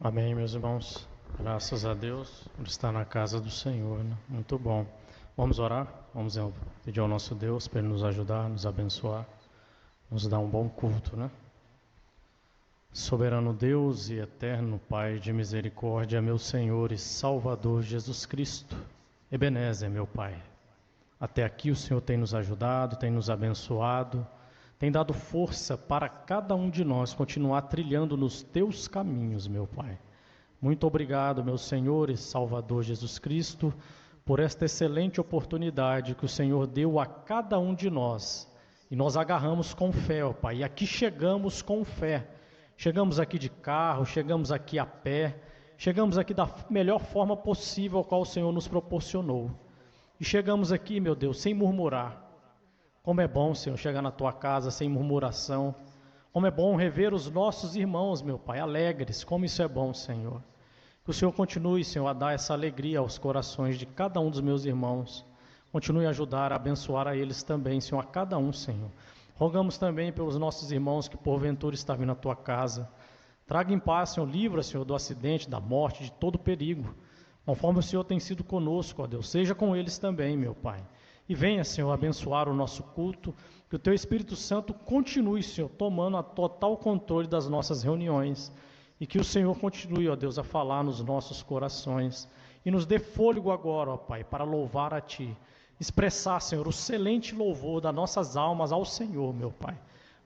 Amém, meus irmãos. Graças a Deus por estar na casa do Senhor, né? Muito bom. Vamos orar? Vamos pedir ao nosso Deus para Ele nos ajudar, nos abençoar, nos dar um bom culto, né? Soberano Deus e eterno Pai de misericórdia, meu Senhor e Salvador Jesus Cristo, Ebenezer, meu Pai. Até aqui o Senhor tem nos ajudado, tem nos abençoado, tem dado força para cada um de nós continuar trilhando nos Teus caminhos, meu Pai. Muito obrigado, meu Senhor e Salvador Jesus Cristo, por esta excelente oportunidade que o Senhor deu a cada um de nós. E nós agarramos com fé, ó Pai, e aqui chegamos com fé. Chegamos aqui de carro, chegamos aqui a pé, chegamos aqui da melhor forma possível a qual o Senhor nos proporcionou. E chegamos aqui, meu Deus, sem murmurar. Como é bom, Senhor, chegar na Tua casa sem murmuração. Como é bom rever os nossos irmãos, meu Pai, alegres. Como isso é bom, Senhor. Que o Senhor continue, Senhor, a dar essa alegria aos corações de cada um dos meus irmãos. Continue a ajudar, a abençoar a eles também, Senhor, a cada um, Senhor. Rogamos também pelos nossos irmãos que porventura estão vindo à Tua casa. Traga em paz, Senhor, livra, Senhor, do acidente, da morte, de todo perigo. Conforme o Senhor tem sido conosco, ó Deus, seja com eles também, meu Pai. E venha, Senhor, abençoar o nosso culto, que o Teu Espírito Santo continue, Senhor, tomando a total controle das nossas reuniões. E que o Senhor continue, ó Deus, a falar nos nossos corações. E nos dê fôlego agora, ó Pai, para louvar a Ti. Expressar, Senhor, o excelente louvor das nossas almas ao Senhor, meu Pai.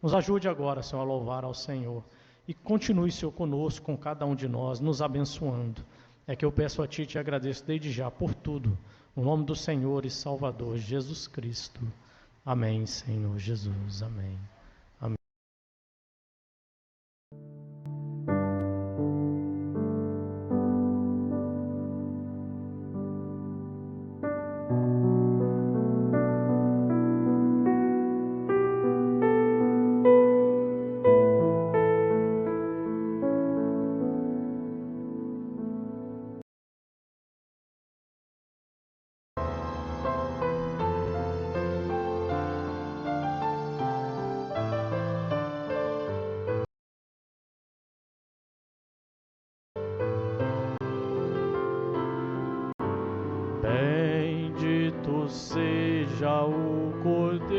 Nos ajude agora, Senhor, a louvar ao Senhor. E continue, Senhor, conosco, com cada um de nós, nos abençoando. É que eu peço a Ti e te agradeço desde já por tudo. No nome do Senhor e Salvador Jesus Cristo. Amém, Senhor Jesus. Amém. Amém. Bendito seja o Cordeiro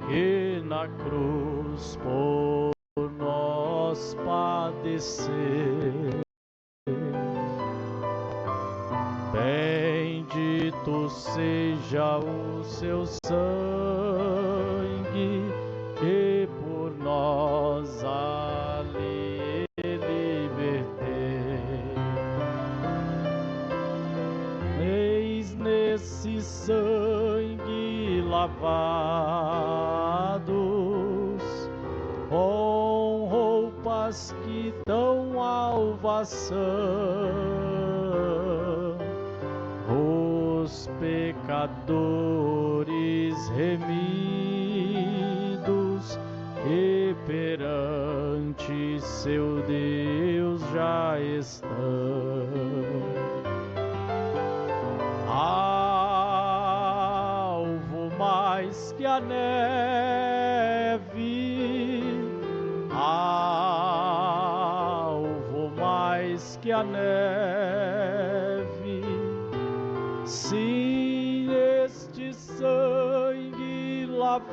que na cruz por nós padeceu. Bendito seja o seu sangue que por nós ali nesse sangue lavados, com roupas que dão alvação, os pecadores remidos e perante seu Deus já estão. Alvo mais que a neve, alvo mais que a neve, sim, este sangue lavado,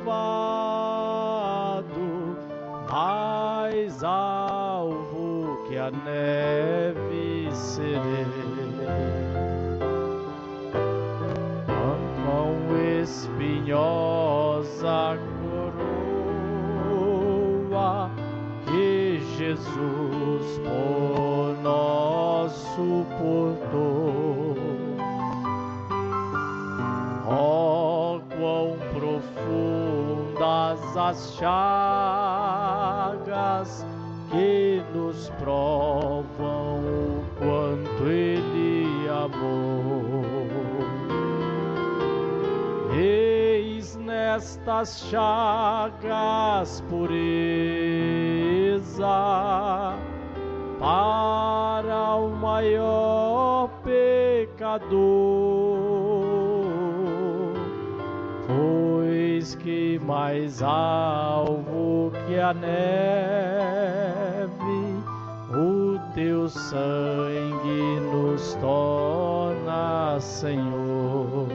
mais alvo que a neve serei. Espinhosa coroa que Jesus por nós suportou. Oh, quão profundas as chagas que nos provam o quanto Ele amou. Eis nestas chagas pureza para o maior pecador, pois que mais alvo que a neve, teu sangue nos torna, Senhor,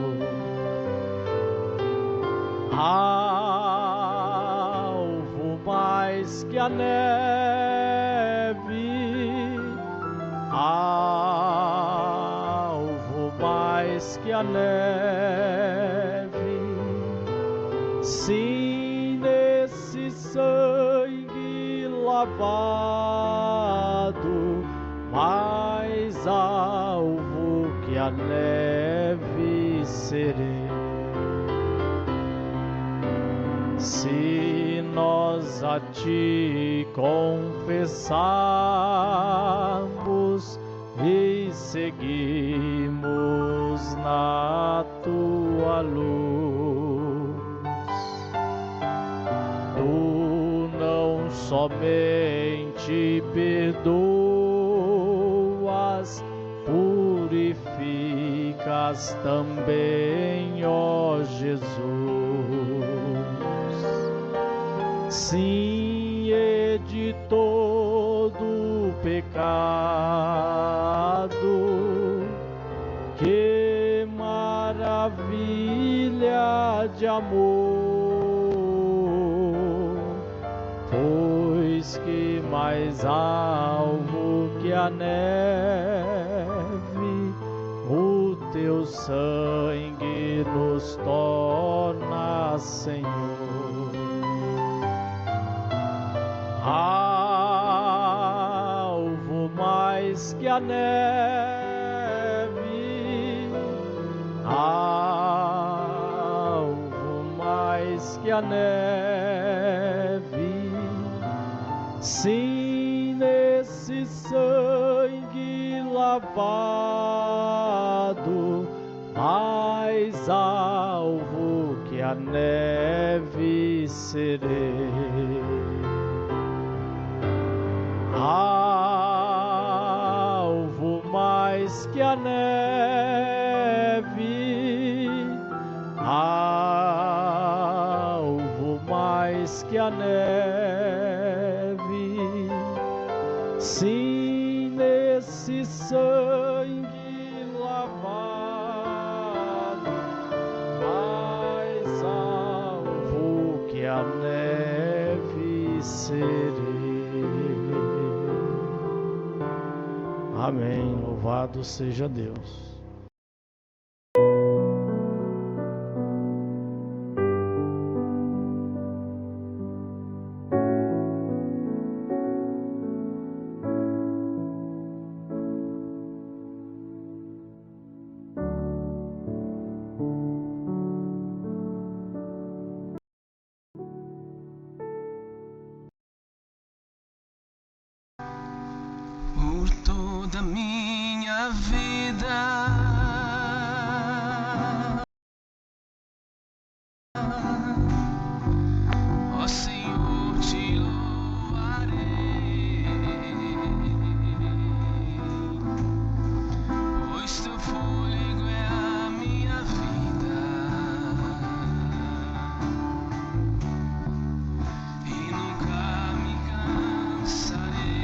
alvo mais que a neve, alvo mais que a neve. Sim, nesse sangue lavado, mais alvo que a neve serei. Se nós a ti confessarmos e seguimos na tua luz, tu não somente perdoas, purificas também, ó Jesus. Sim, e de todo pecado, que maravilha de amor, pois que mais alvo que a neve, o teu sangue nos torna, Senhor. Alvo mais que a neve, alvo mais que a neve. Sim, nesse sangue lavado, mais alvo que a neve serei. Alvo mais que a neve, alvo mais que a neve. Sim, nesse sangue lavado, mais alvo que a neve serei. Amém. Louvado seja Deus. Por toda minha vida, ó Senhor, te louvarei, pois teu fôlego é a minha vida, e nunca me cansarei.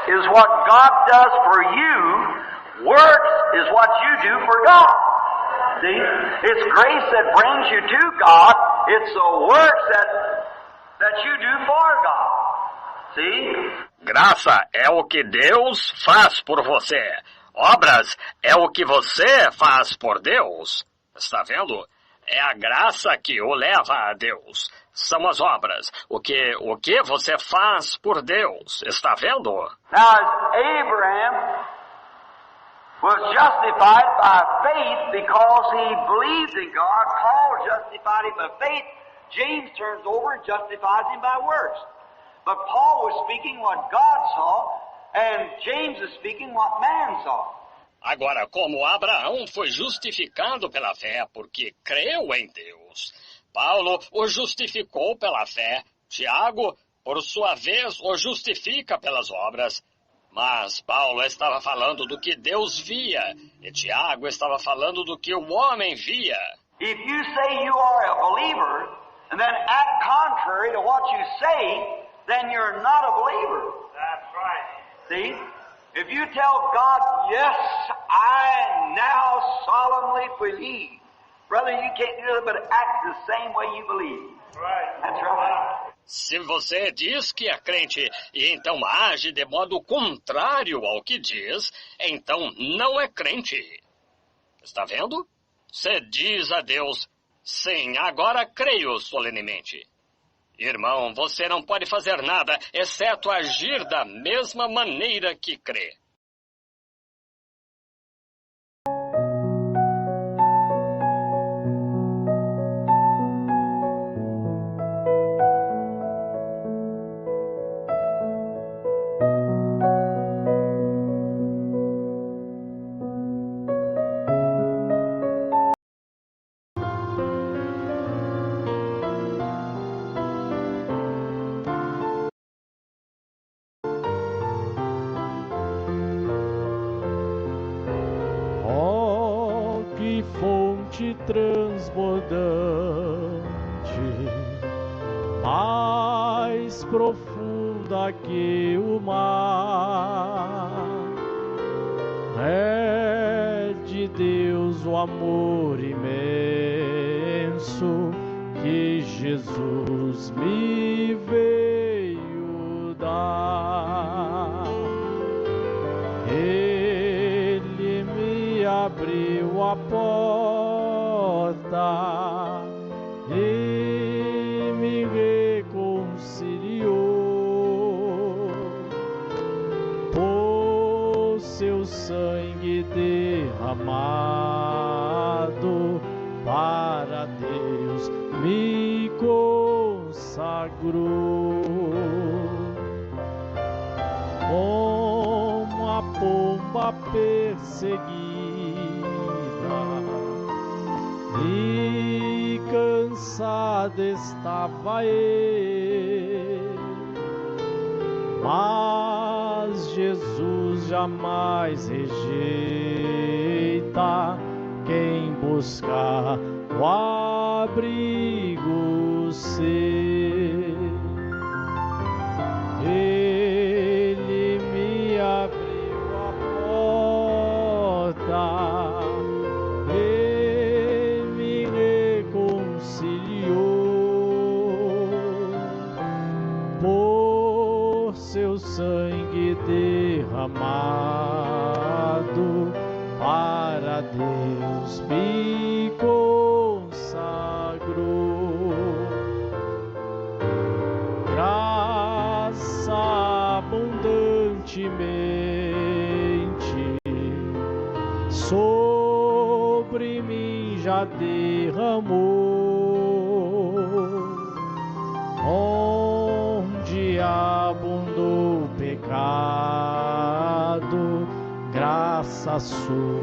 is what God does for you. Works is what you do for God. See? It's grace that brings you to God. It's the works that you do for God. See? Graça é o que Deus faz por você. Obras é o que você faz por Deus. Está vendo? É a graça que o leva a Deus. São as obras. O que você faz por Deus. Está vendo? Now, as Abraham was justified by faith because he believed in God, Paul justified him by faith, James turns over and justifies him by works. But Paul was speaking what God saw, and James is speaking what man saw. Agora, como Abraão foi justificado pela fé porque creu em Deus, Paulo o justificou pela fé, Tiago, por sua vez, o justifica pelas obras. Mas Paulo estava falando do que Deus via, e Tiago estava falando do que o homem via. If you say you are a believer, and then act contrary to what you say, then you're not a believer. That's right. See? If you tell God, yes, I now solemnly believe, brother, you can't do it but act the same way you believe. Right. That's right. Se você diz que é crente e então age de modo contrário ao que diz, então não é crente. Está vendo? Você diz a Deus, sim, agora creio solenemente. Irmão, você não pode fazer nada, exceto agir da mesma maneira que crê. Transbordante, mais profunda que o mar, é de Deus o amor imenso que Jesus me veio dar. Ele me abriu a porta e me reconciliou, por seu sangue derramado para Deus me consagrou. Como a pomba perseguida e cansado estava ele, mas Jesus jamais rejeita quem buscar o abrigo seu. Ele me abriu a porta, sangue derramado para Deus me consagrou. Graça abundantemente sobre mim já derramou, onde abundou o pecado, graça superabundou.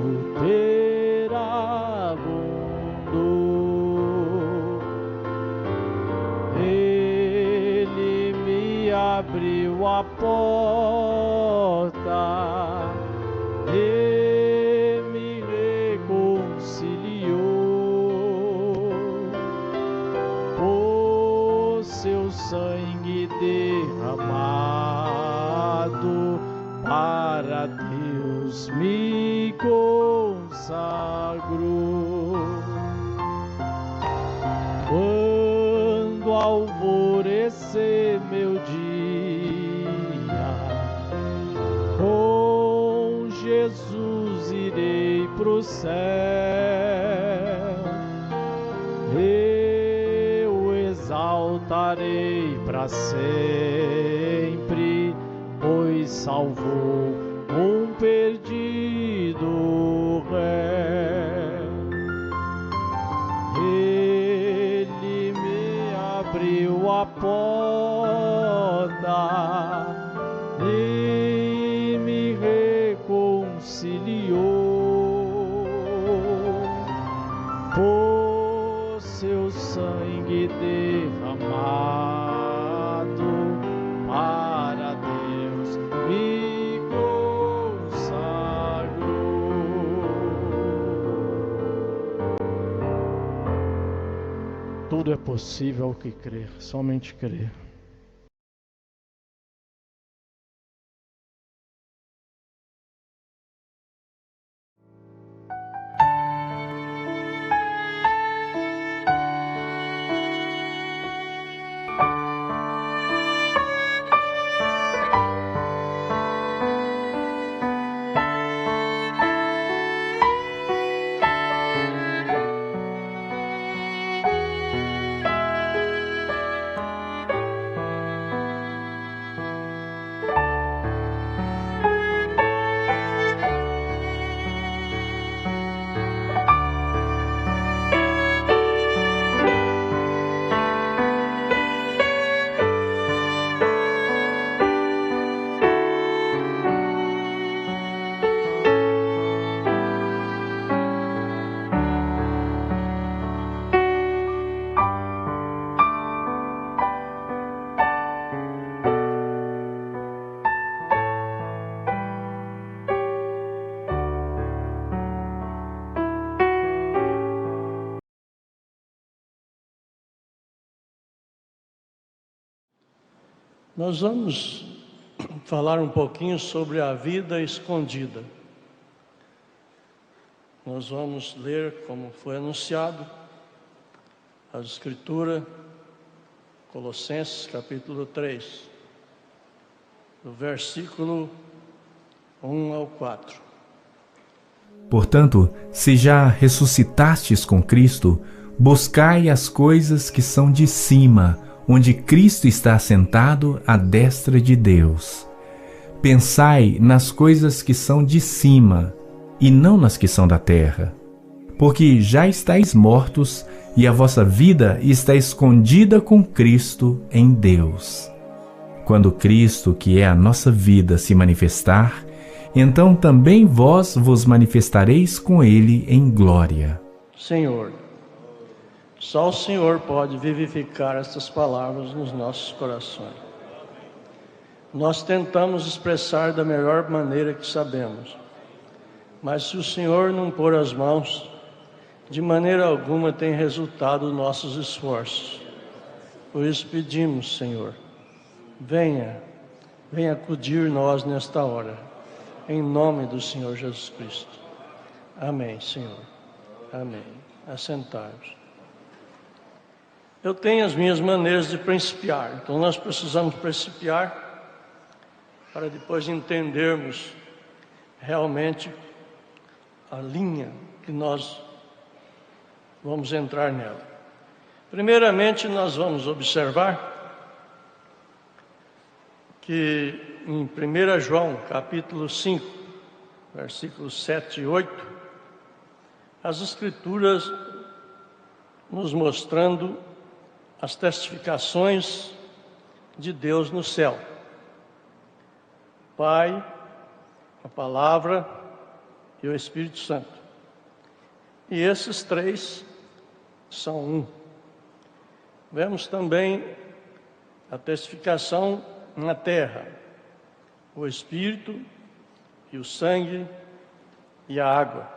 Ele me abriu a porta e me reconciliou, por seu sangue derramado para Deus me consagrou. Quando alvorecer meu dia, com Jesus irei pro céu, cantarei para sempre, pois salvou um perdido ré. Ele me abriu a porta e me reconciliou, por seu sangue derramado para Deus me consagrou. Tudo é possível ao que crer, somente crer. Nós vamos falar um pouquinho sobre a vida escondida. Nós vamos ler, como foi anunciado, a Escritura, Colossenses capítulo 3, do versículo 1 ao 4. Portanto, se já ressuscitastes com Cristo, buscai as coisas que são de cima, onde Cristo está assentado à destra de Deus. Pensai nas coisas que são de cima, e não nas que são da terra. Porque já estáis mortos, e a vossa vida está escondida com Cristo em Deus. Quando Cristo, que é a nossa vida, se manifestar, então também vós vos manifestareis com Ele em glória. Senhor, só o Senhor pode vivificar estas palavras nos nossos corações. Nós tentamos expressar da melhor maneira que sabemos, mas se o Senhor não pôr as mãos, de maneira alguma tem resultado nossos esforços. Por isso pedimos, Senhor, venha acudir nós nesta hora, em nome do Senhor Jesus Cristo. Amém, Senhor. Amém. Assentai-vos. Eu tenho as minhas maneiras de principiar, então nós precisamos principiar para depois entendermos realmente a linha que nós vamos entrar nela. Primeiramente, nós vamos observar que em 1 João, capítulo 5, versículos 7 e 8, as Escrituras nos mostrando as testificações de Deus no céu. Pai, a Palavra e o Espírito Santo. E esses três são um. Vemos também a testificação na terra, o Espírito e o sangue e a água.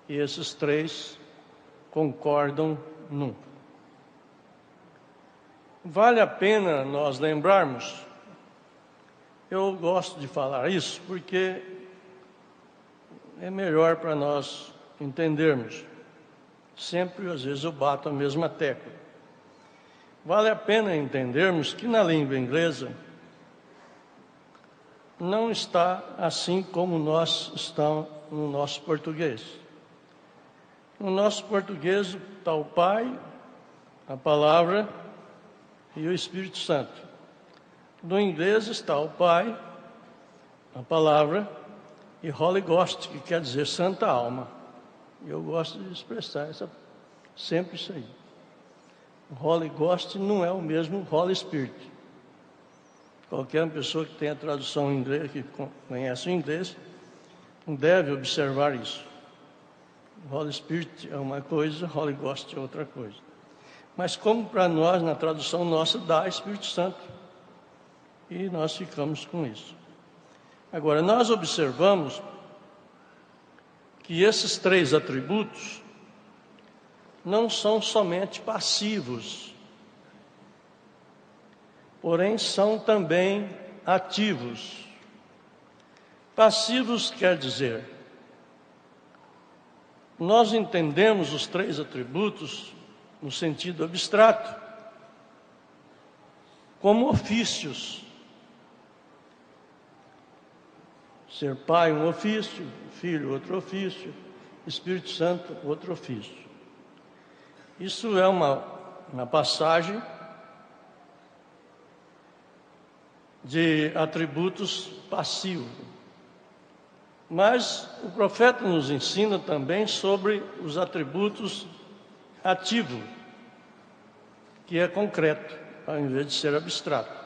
E esses três concordam num. Vale a pena nós lembrarmos, eu gosto de falar isso porque é melhor para nós entendermos. Sempre, às vezes, eu bato a mesma tecla. Vale a pena entendermos que na língua inglesa não está assim como nós estamos no nosso português. No nosso português está o Pai, a Palavra e o Espírito Santo. No inglês está o Pai, a palavra, e Holy Ghost, que quer dizer Santa Alma. Eu gosto de expressar sempre isso aí. O Holy Ghost não é o mesmo Holy Spirit. Qualquer pessoa que tenha tradução em inglês, que conhece o inglês, deve observar isso. Holy Spirit é uma coisa, Holy Ghost é outra coisa. Mas como para nós, na tradução nossa, dá Espírito Santo. E nós ficamos com isso. Agora, nós observamos que esses 3 atributos não são somente passivos, porém são também ativos. Passivos quer dizer, nós entendemos os 3 atributos no sentido abstrato, como ofícios. Ser pai, um ofício, filho, outro ofício, Espírito Santo, outro ofício. Isso é uma passagem de atributos passivos. Mas o profeta nos ensina também sobre os atributos ativos, que é concreto, ao invés de ser abstrato.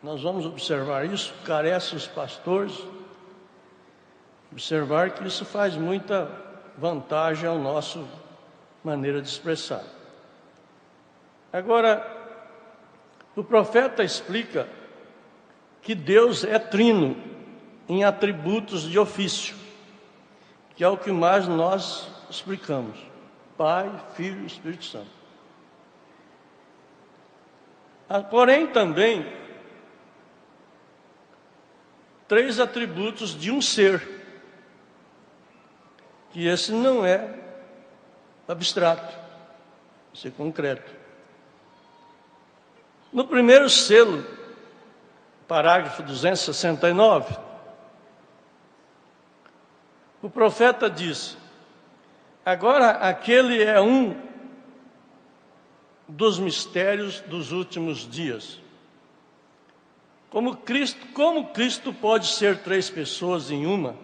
Nós vamos observar isso, carece os pastores, observar que isso faz muita vantagem à nossa maneira de expressar. Agora, o profeta explica que Deus é trino em atributos de ofício, que é o que mais nós explicamos: Pai, Filho e Espírito Santo. Porém, também, 3 atributos de um ser, que esse não é abstrato, isso é concreto. No primeiro selo, parágrafo 269, o profeta diz: agora aquele é um dos mistérios dos últimos dias. Como Cristo pode ser 3 pessoas em uma?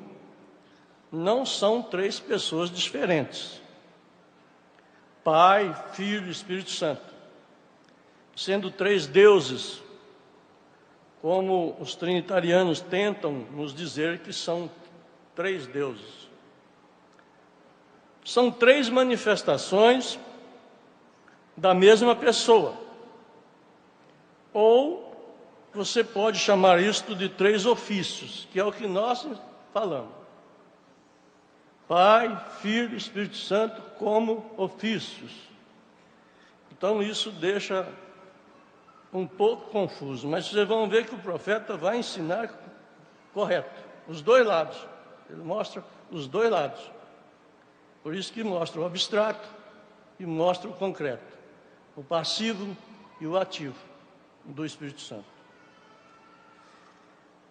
Não são 3 pessoas diferentes. Pai, Filho e Espírito Santo. Sendo 3 deuses, como os trinitarianos tentam nos dizer que são 3 deuses. São 3 manifestações da mesma pessoa. Ou você pode chamar isto de 3 ofícios, que é o que nós falamos. Pai, Filho e Espírito Santo como ofícios. Então isso deixa um pouco confuso, mas vocês vão ver que o profeta vai ensinar correto, os 2 lados. Ele mostra os 2 lados. Por isso que mostra o abstrato e mostra o concreto, o passivo e o ativo do Espírito Santo.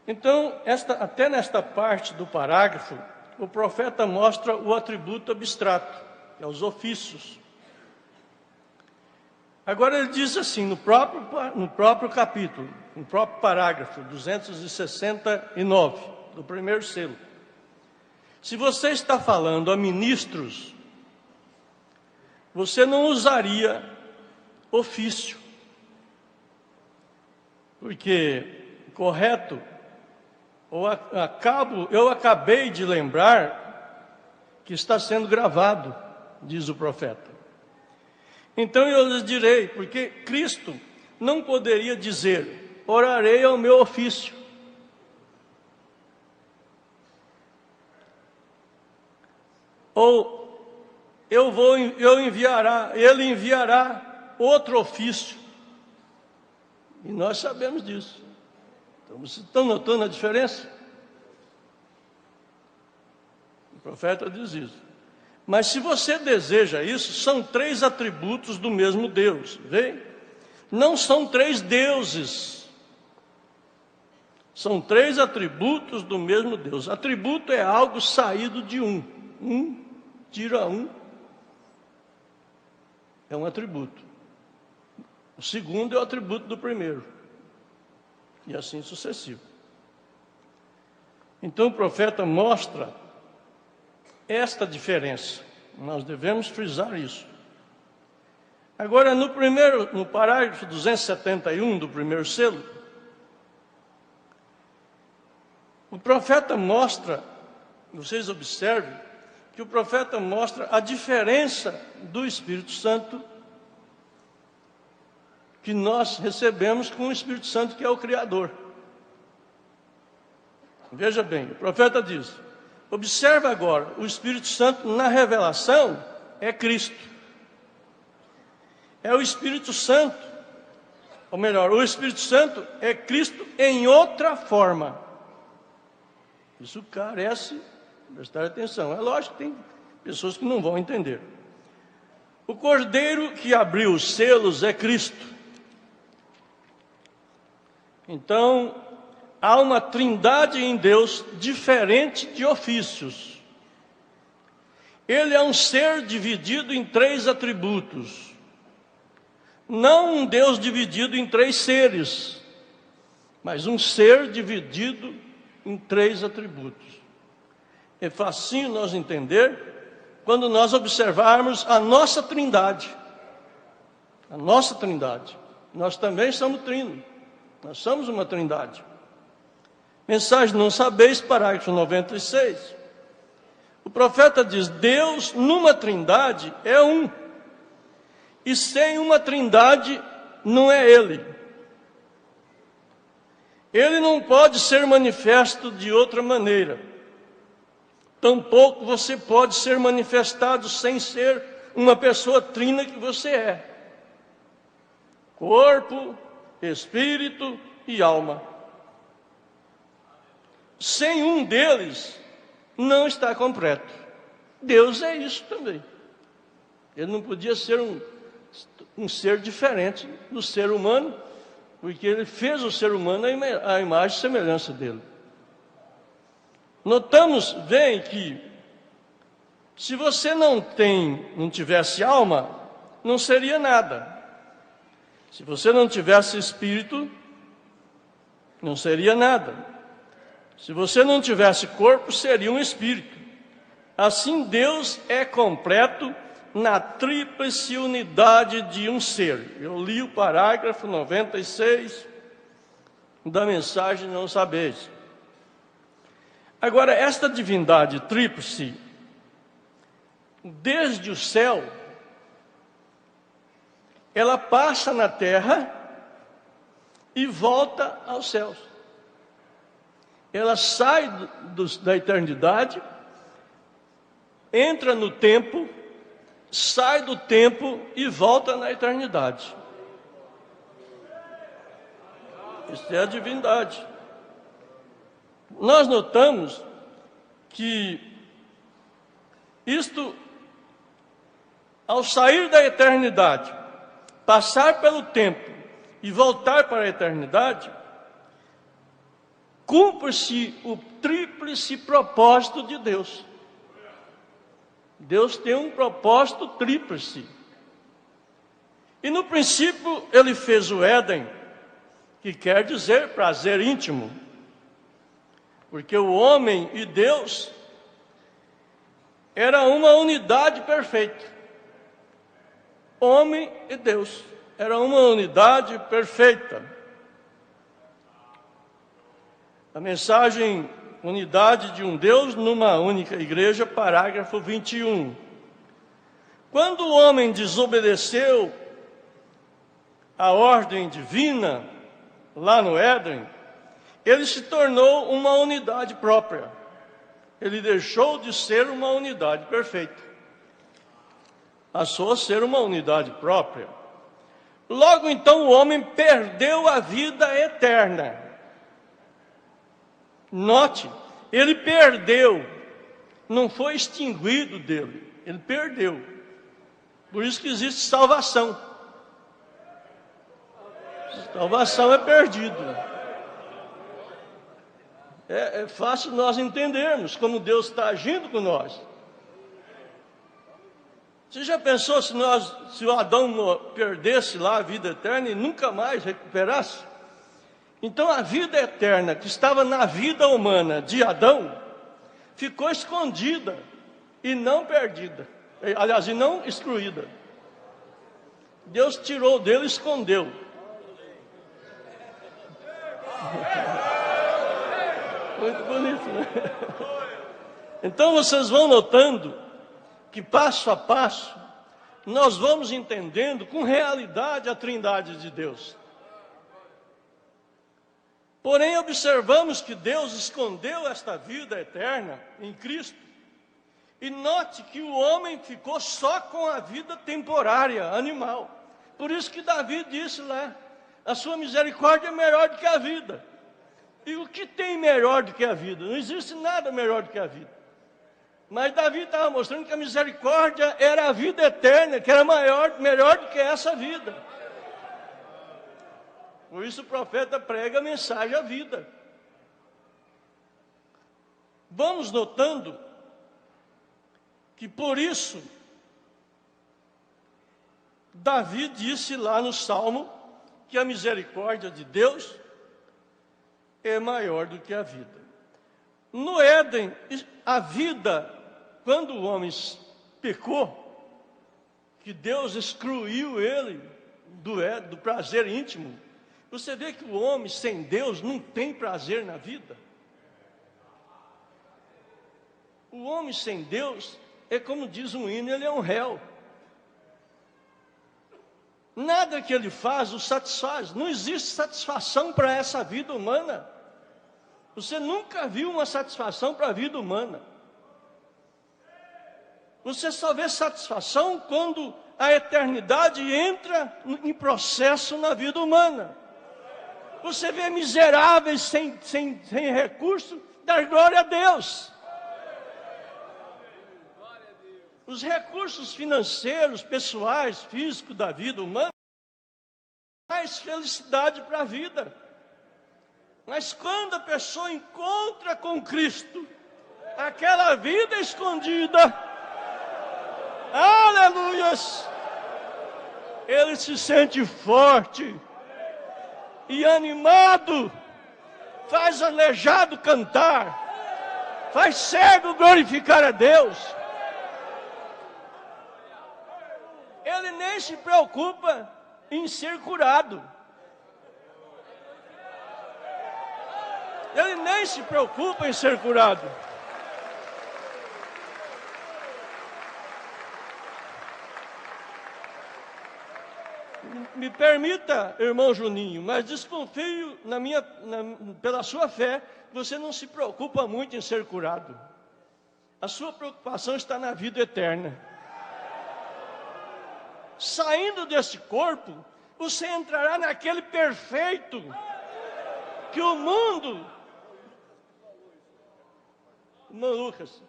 Então, até nesta parte do parágrafo, o profeta mostra o atributo abstrato, que é os ofícios. Agora ele diz assim, no próprio capítulo, no próprio parágrafo 269, do primeiro selo: se você está falando a ministros, você não usaria ofício, porque correto, eu acabei de lembrar que está sendo gravado, diz o profeta. Então eu lhes direi, porque Cristo não poderia dizer: orarei ao meu ofício. Ou ele enviará outro ofício. E nós sabemos disso. Então, vocês estão notando a diferença? O profeta diz isso. Mas se você deseja isso, são 3 atributos do mesmo Deus. Vê? Não são 3 deuses. São 3 atributos do mesmo Deus. Atributo é algo saído de um. Tira um. É um atributo. O segundo é o atributo do primeiro. E assim sucessivo. Então o profeta mostra esta diferença. Nós devemos frisar isso. Agora, no parágrafo 271 do primeiro selo, o profeta mostra, vocês observem, que o profeta mostra a diferença do Espírito Santo que nós recebemos com o Espírito Santo, que é o Criador. Veja bem, o profeta diz: observa agora, o Espírito Santo na revelação é Cristo. É o Espírito Santo, ou melhor, o Espírito Santo é Cristo em outra forma. Isso carece de prestar atenção. É lógico que tem pessoas que não vão entender. O Cordeiro que abriu os selos é Cristo. Então, há uma trindade em Deus diferente de ofícios. Ele é um ser dividido em 3 atributos. Não um Deus dividido em 3 seres, mas um ser dividido em 3 atributos. É facinho nós entender quando nós observarmos a nossa trindade. A nossa trindade. Nós também somos trino. Nós somos uma trindade. Mensagem não sabeis, parágrafo 96. O profeta diz: Deus numa trindade é um. E sem uma trindade não é Ele. Ele não pode ser manifesto de outra maneira. Tampouco você pode ser manifestado sem ser uma pessoa trina que você é. Corpo, espírito e alma. Sem um deles, não está completo. Deus é isso também. Ele não podia ser um ser diferente do ser humano, porque Ele fez o ser humano à imagem e semelhança dele. Notamos bem que, se você não tivesse alma, não seria nada. Se você não tivesse espírito, não seria nada. Se você não tivesse corpo, seria um espírito. Assim, Deus é completo na tríplice unidade de um ser. Eu li o parágrafo 96 da mensagem não sabeis. Agora, esta divindade tríplice, desde o céu, ela passa na terra e volta aos céus. Ela sai da eternidade, entra no tempo, sai do tempo e volta na eternidade. Isso é a divindade. Nós notamos que isto, ao sair da eternidade, passar pelo tempo e voltar para a eternidade, cumpre-se o tríplice propósito de Deus. Deus tem um propósito tríplice. E no princípio Ele fez o Éden, que quer dizer prazer íntimo. Porque o homem e Deus era uma unidade perfeita. Homem e Deus era uma unidade perfeita. A mensagem Unidade de um Deus numa única igreja, parágrafo 21. Quando o homem desobedeceu a ordem divina, lá no Éden, ele se tornou uma unidade própria. Ele deixou de ser uma unidade perfeita. Passou a ser uma unidade própria. Logo então o homem perdeu a vida eterna. Note, ele perdeu, não foi extinguido dele, ele perdeu. Por isso que existe salvação. Salvação é perdido. É fácil nós entendermos como Deus está agindo com nós. Você já pensou se o Adão perdesse lá a vida eterna e nunca mais recuperasse? Então a vida eterna que estava na vida humana de Adão ficou escondida e não perdida. Aliás, e não excluída. Deus tirou dele e escondeu. Muito bonito, né? Então vocês vão notando que passo a passo nós vamos entendendo com realidade a trindade de Deus. Porém, observamos que Deus escondeu esta vida eterna em Cristo. E note que o homem ficou só com a vida temporária, animal. Por isso que Davi disse lá, a sua misericórdia é melhor do que a vida. E o que tem melhor do que a vida? Não existe nada melhor do que a vida. Mas Davi estava mostrando que a misericórdia era a vida eterna, que era melhor do que essa vida. Por isso o profeta prega a mensagem à vida. Vamos notando que por isso Davi disse lá no Salmo que a misericórdia de Deus é maior do que a vida. No Éden, a vida, quando o homem pecou, que Deus excluiu ele do prazer íntimo, você vê que o homem sem Deus não tem prazer na vida. O homem sem Deus é como diz um hino, ele é um réu. Nada que ele faz o satisfaz. Não existe satisfação para essa vida humana. Você nunca viu uma satisfação para a vida humana. Você só vê satisfação quando a eternidade entra em processo na vida humana. Você vê miseráveis sem recurso, dar glória a Deus. Os recursos financeiros, pessoais, físicos da vida humana, mais felicidade para a vida. Mas quando a pessoa encontra com Cristo, aquela vida escondida, aleluias, ele se sente forte e animado, faz aleijado cantar, faz cego glorificar a Deus. Ele nem se preocupa em ser curado. Ele nem se preocupa em ser curado. Me permita, irmão Juninho, mas desconfio pela sua fé, você não se preocupa muito em ser curado. A sua preocupação está na vida eterna. Saindo desse corpo, você entrará naquele perfeito que o mundo... Irmão Lucas.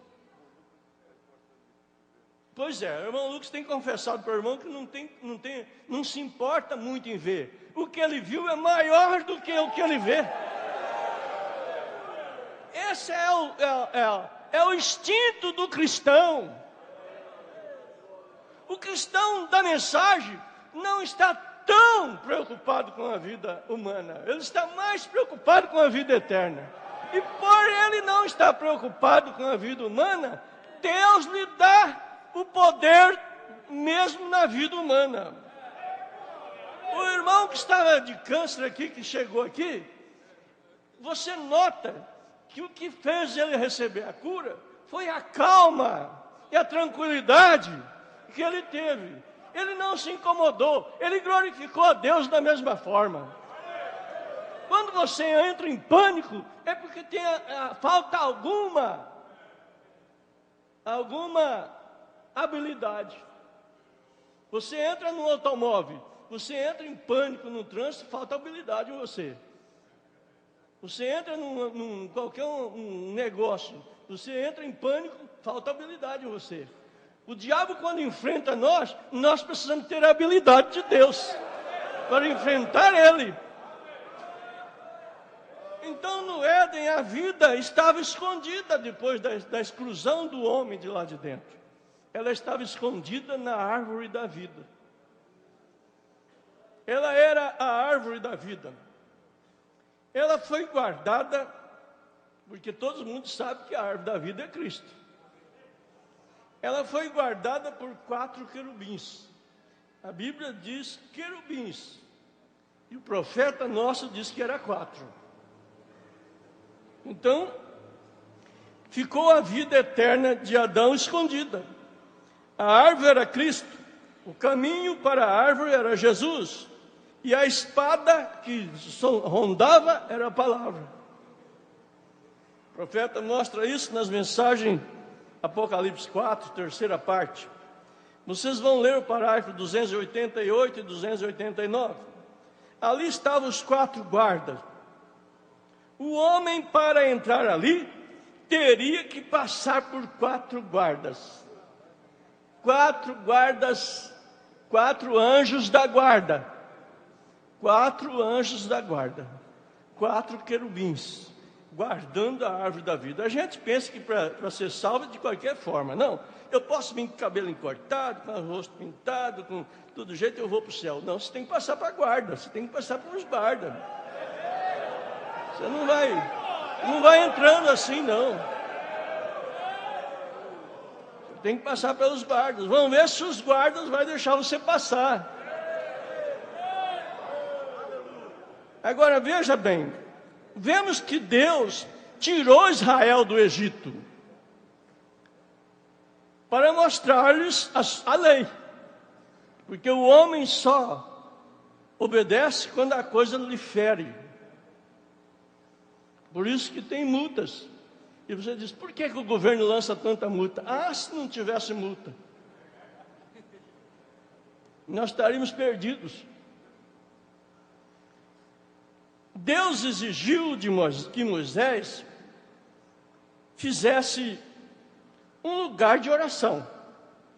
Pois é, o irmão Lucas tem confessado para o irmão que não se importa muito em ver. O que ele viu é maior do que o que ele vê. Esse é o instinto do cristão. O cristão da mensagem não está tão preocupado com a vida humana. Ele está mais preocupado com a vida eterna. E por ele não estar preocupado com a vida humana, Deus lhe dá o poder mesmo na vida humana. O irmão que estava de câncer aqui, que chegou aqui, você nota que o que fez ele receber a cura foi a calma e a tranquilidade que ele teve. Ele não se incomodou, ele glorificou a Deus da mesma forma. Quando você entra em pânico, é porque falta alguma habilidade. Você entra no automóvel, você entra em pânico no trânsito, falta habilidade em você. Você entra num qualquer negócio, você entra em pânico, falta habilidade em você. O diabo, quando enfrenta nós precisamos ter a habilidade de Deus para enfrentar ele. Então no Éden a vida estava escondida depois da exclusão do homem de lá de dentro. ela estava escondida na árvore da vida. Ela era a árvore da vida. Ela foi guardada, porque todo mundo sabe que a árvore da vida é Cristo. Ela foi guardada por 4 querubins. A Bíblia diz querubins. E o profeta nosso diz que era 4. Então, ficou a vida eterna de Adão escondida. A árvore era Cristo. O caminho para a árvore era Jesus. E a espada que rondava era a palavra. O profeta mostra isso nas mensagens Apocalipse 4, terceira parte. Vocês vão ler o parágrafo 288 e 289. Ali estavam os 4 guardas. O homem, para entrar ali, teria que passar por 4 guardas. 4 guardas, 4 anjos da guarda. 4 anjos da guarda. 4 querubins, guardando a árvore da vida. A gente pensa que para ser salvo de qualquer forma. Não, eu posso vir com o cabelo encortado, com o rosto pintado, com todo jeito eu vou para o céu. Não, você tem que passar para a guarda, você tem que passar pelos guardas. Você não vai entrando assim, não. Você tem que passar pelos guardas. Vamos ver se os guardas vão deixar você passar. Agora veja bem, vemos que Deus tirou Israel do Egito para mostrar-lhes a lei. Porque o homem só obedece quando a coisa lhe fere. Por isso que tem multas. E você diz, por que o governo lança tanta multa? Ah, se não tivesse multa, nós estaríamos perdidos. Deus exigiu que Moisés fizesse um lugar de oração,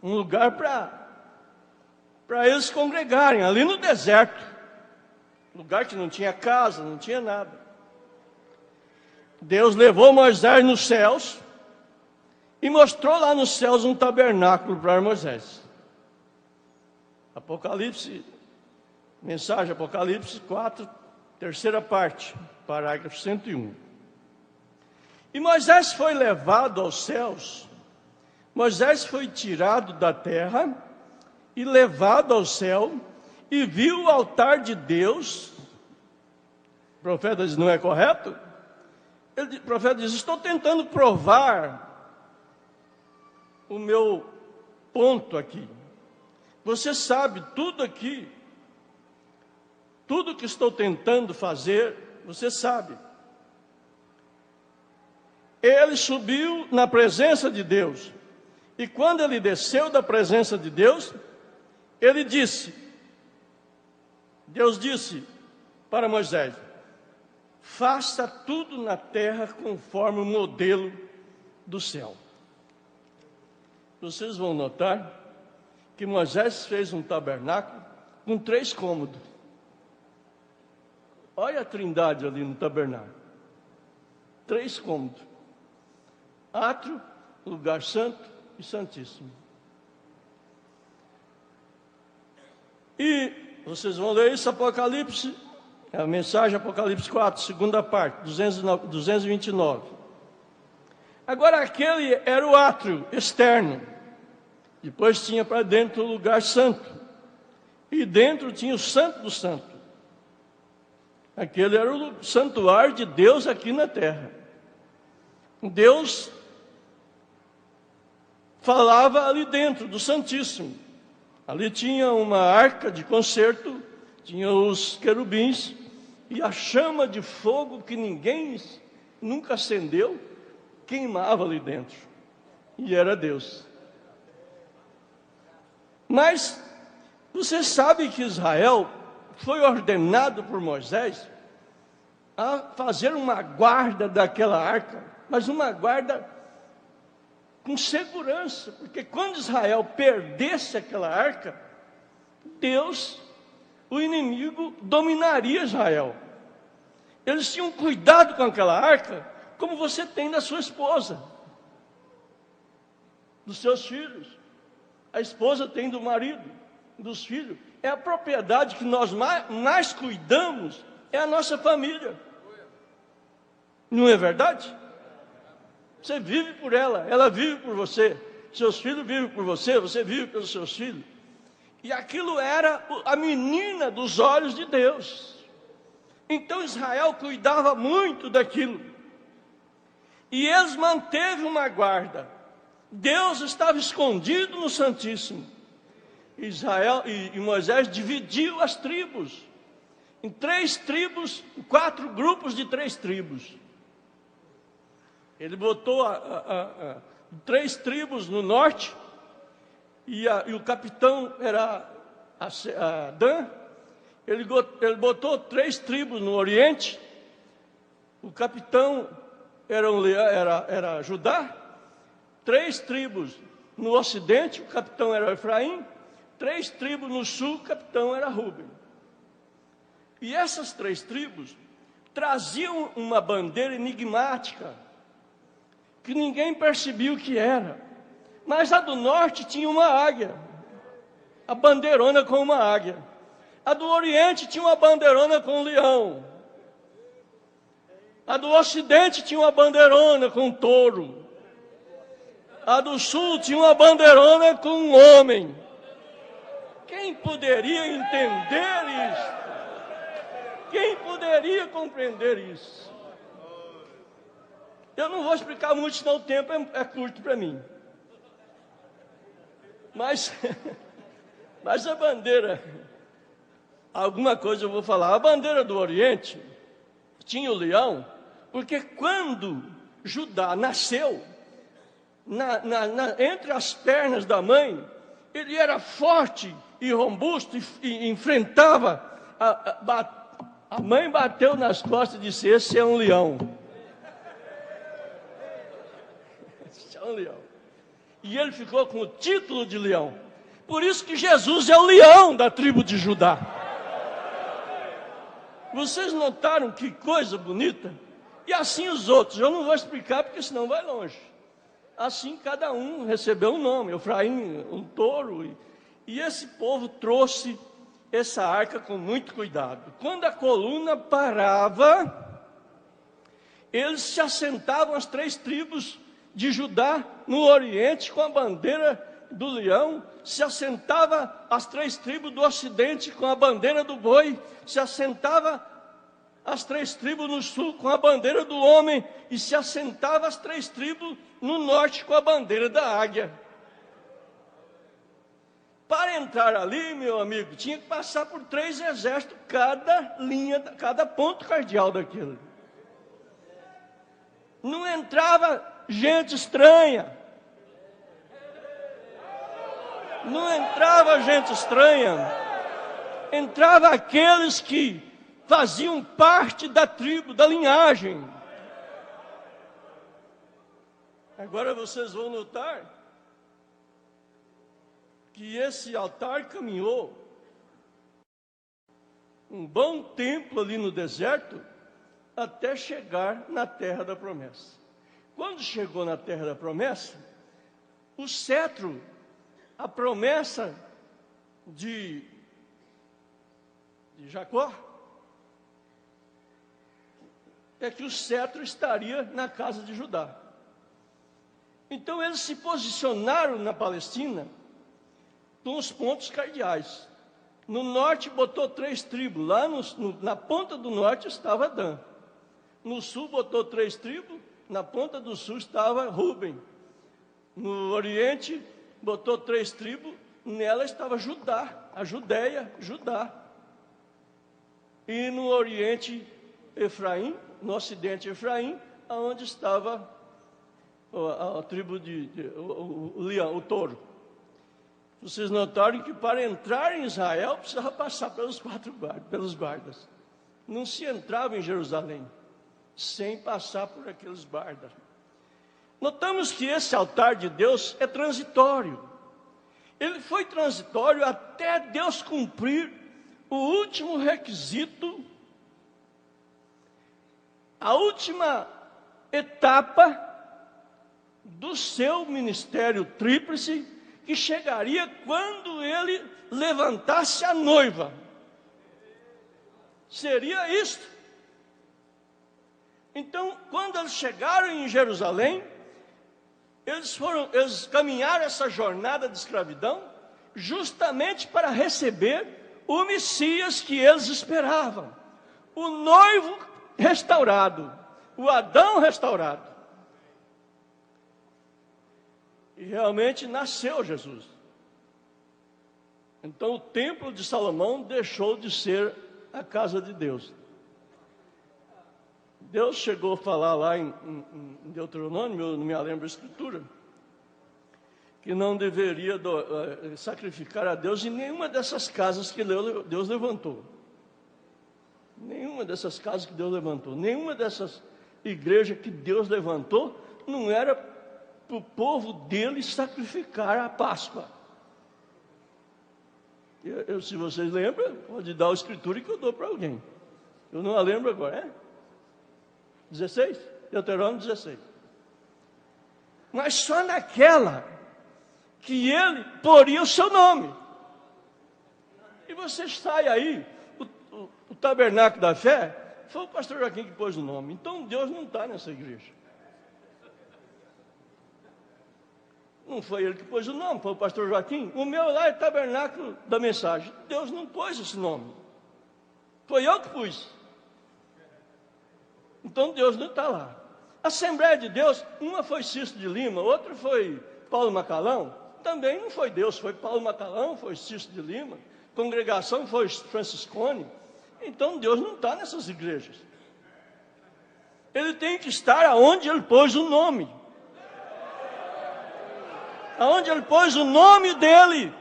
um lugar para eles congregarem, ali no deserto, lugar que não tinha casa, não tinha nada. Deus levou Moisés nos céus e mostrou lá nos céus um tabernáculo para Moisés. Apocalipse, mensagem Apocalipse 4, terceira parte, parágrafo 101. E Moisés foi levado aos céus. Moisés foi tirado da terra e levado ao céu e viu o altar de Deus. O profeta diz, não é correto? O profeta diz, estou tentando provar o meu ponto aqui. Você sabe tudo aqui, tudo que estou tentando fazer, você sabe. Ele subiu na presença de Deus. E quando ele desceu da presença de Deus, ele disse, Deus disse para Moisés, faça tudo na terra conforme o modelo do céu. Vocês vão notar que Moisés fez um tabernáculo com 3 cômodos. Olha a trindade ali no tabernáculo. 3 cômodos. Átrio, lugar santo e santíssimo. E vocês vão ler isso, Apocalipse, a mensagem Apocalipse 4, segunda parte, 229. Agora aquele era o átrio externo. Depois tinha para dentro o lugar santo. E dentro tinha o santo do santo. Aquele era o santuário de Deus aqui na terra. Deus falava ali dentro do Santíssimo. Ali tinha uma arca de concerto, tinha os querubins, e a chama de fogo que ninguém nunca acendeu, queimava ali dentro. E era Deus. Mas você sabe que Israel foi ordenado por Moisés a fazer uma guarda daquela arca, mas uma guarda com segurança, porque quando Israel perdesse aquela arca, Deus, o inimigo, dominaria Israel. Eles tinham cuidado com aquela arca, como você tem da sua esposa, dos seus filhos. a esposa tem do marido, dos filhos. É a propriedade que nós mais cuidamos, é a nossa família. Não é verdade? Você vive por ela vive por você. Seus filhos vivem por você, você vive pelos seus filhos. E aquilo era a menina dos olhos de Deus. Então Israel cuidava muito daquilo. E eles manteve uma guarda. Deus estava escondido no Santíssimo. Israel e Moisés dividiu as tribos em 3 tribos, 4 grupos de 3 tribos. Ele botou 3 tribos no norte, e o capitão era Dan. Ele botou 3 tribos no oriente, o capitão era Judá. 3 tribos no ocidente, o capitão era Efraim. 3 tribos no sul, o capitão era Rúben. E essas 3 tribos traziam uma bandeira enigmática, que ninguém percebia o que era. Mas a do norte tinha uma águia, a bandeirona com uma águia. A do oriente tinha uma bandeirona com um leão. A do ocidente tinha uma bandeirona com um touro. A do sul tinha uma bandeirona com um homem. Quem poderia entender isso? Quem poderia compreender isso? Eu não vou explicar muito, senão o tempo é curto para mim. Mas a bandeira, alguma coisa eu vou falar. A bandeira do Oriente tinha o leão, porque quando Judá nasceu, entre as pernas da mãe, ele era forte e robusto e enfrentava. A mãe bateu nas costas e disse: esse é um leão. Esse é um leão. E ele ficou com o título de leão. Por isso que Jesus é o leão da tribo de Judá. Vocês notaram que coisa bonita? E assim os outros. Eu não vou explicar porque senão vai longe. Assim cada um recebeu um nome. Efraim, um touro. E esse povo trouxe essa arca com muito cuidado. Quando a coluna parava, eles se assentavam, as 3 tribos de Judá no oriente com a bandeira do leão, se assentava as 3 tribos do ocidente com a bandeira do boi, se assentava as 3 tribos no sul com a bandeira do homem, e se assentava as 3 tribos no norte com a bandeira da águia. Para entrar ali, meu amigo, tinha que passar por 3 exércitos, cada linha, cada ponto cardeal daquilo. Não entrava gente estranha. Não entrava gente estranha. Entrava aqueles que faziam parte da tribo, da linhagem. Agora vocês vão notar que esse altar caminhou um bom tempo ali no deserto até chegar na terra da promessa. Quando chegou na terra da promessa, o cetro, a promessa de Jacó, é que o cetro estaria na casa de Judá. Então eles se posicionaram na Palestina com os pontos cardeais. No norte botou 3 tribos, lá na ponta do norte estava Dan. No sul botou 3 tribos, na ponta do sul estava Rúben. No oriente botou 3 tribos, nela estava Judá, a Judéia, Judá. E no oriente Efraim, no ocidente Efraim, aonde estava a tribo o leão, o touro. Vocês notaram que para entrar em Israel precisava passar pelos guardas. Não se entrava em Jerusalém sem passar por aqueles guardas. Notamos que esse altar de Deus é transitório. Ele foi transitório até Deus cumprir o último requisito, a última etapa do seu ministério tríplice, que chegaria quando ele levantasse a noiva. Seria isto. Então, quando eles chegaram em Jerusalém, eles caminharam essa jornada de escravidão justamente para receber o Messias que eles esperavam, o noivo restaurado, o Adão restaurado. E realmente nasceu Jesus. Então o templo de Salomão deixou de ser a casa de Deus. Deus chegou a falar lá em Deuteronômio, eu não me lembro a escritura, que não deveria sacrificar a Deus em nenhuma dessas casas que Deus levantou. Nenhuma dessas casas que Deus levantou, nenhuma dessas igrejas que Deus levantou, não era para o povo dele sacrificar a Páscoa. Se vocês lembram, pode dar a escritura que eu dou para alguém. Eu não a lembro agora, é? 16? Deuteronômio 16. Mas só naquela que ele poria o seu nome. E você sai aí, o tabernáculo da fé, foi o pastor Joaquim que pôs o nome. Então Deus não está nessa igreja. Não foi ele que pôs o nome, foi o pastor Joaquim. O meu lá é tabernáculo da mensagem. Deus não pôs esse nome. Foi eu que pus. Então Deus não está lá. A Assembleia de Deus, uma foi Cícero de Lima, outra foi Paulo Macalão. Também não foi Deus, foi Paulo Macalão, foi Cícero de Lima. Congregação foi Franciscone. Então Deus não está nessas igrejas. Ele tem que estar aonde ele pôs o nome. Aonde ele pôs o nome dele.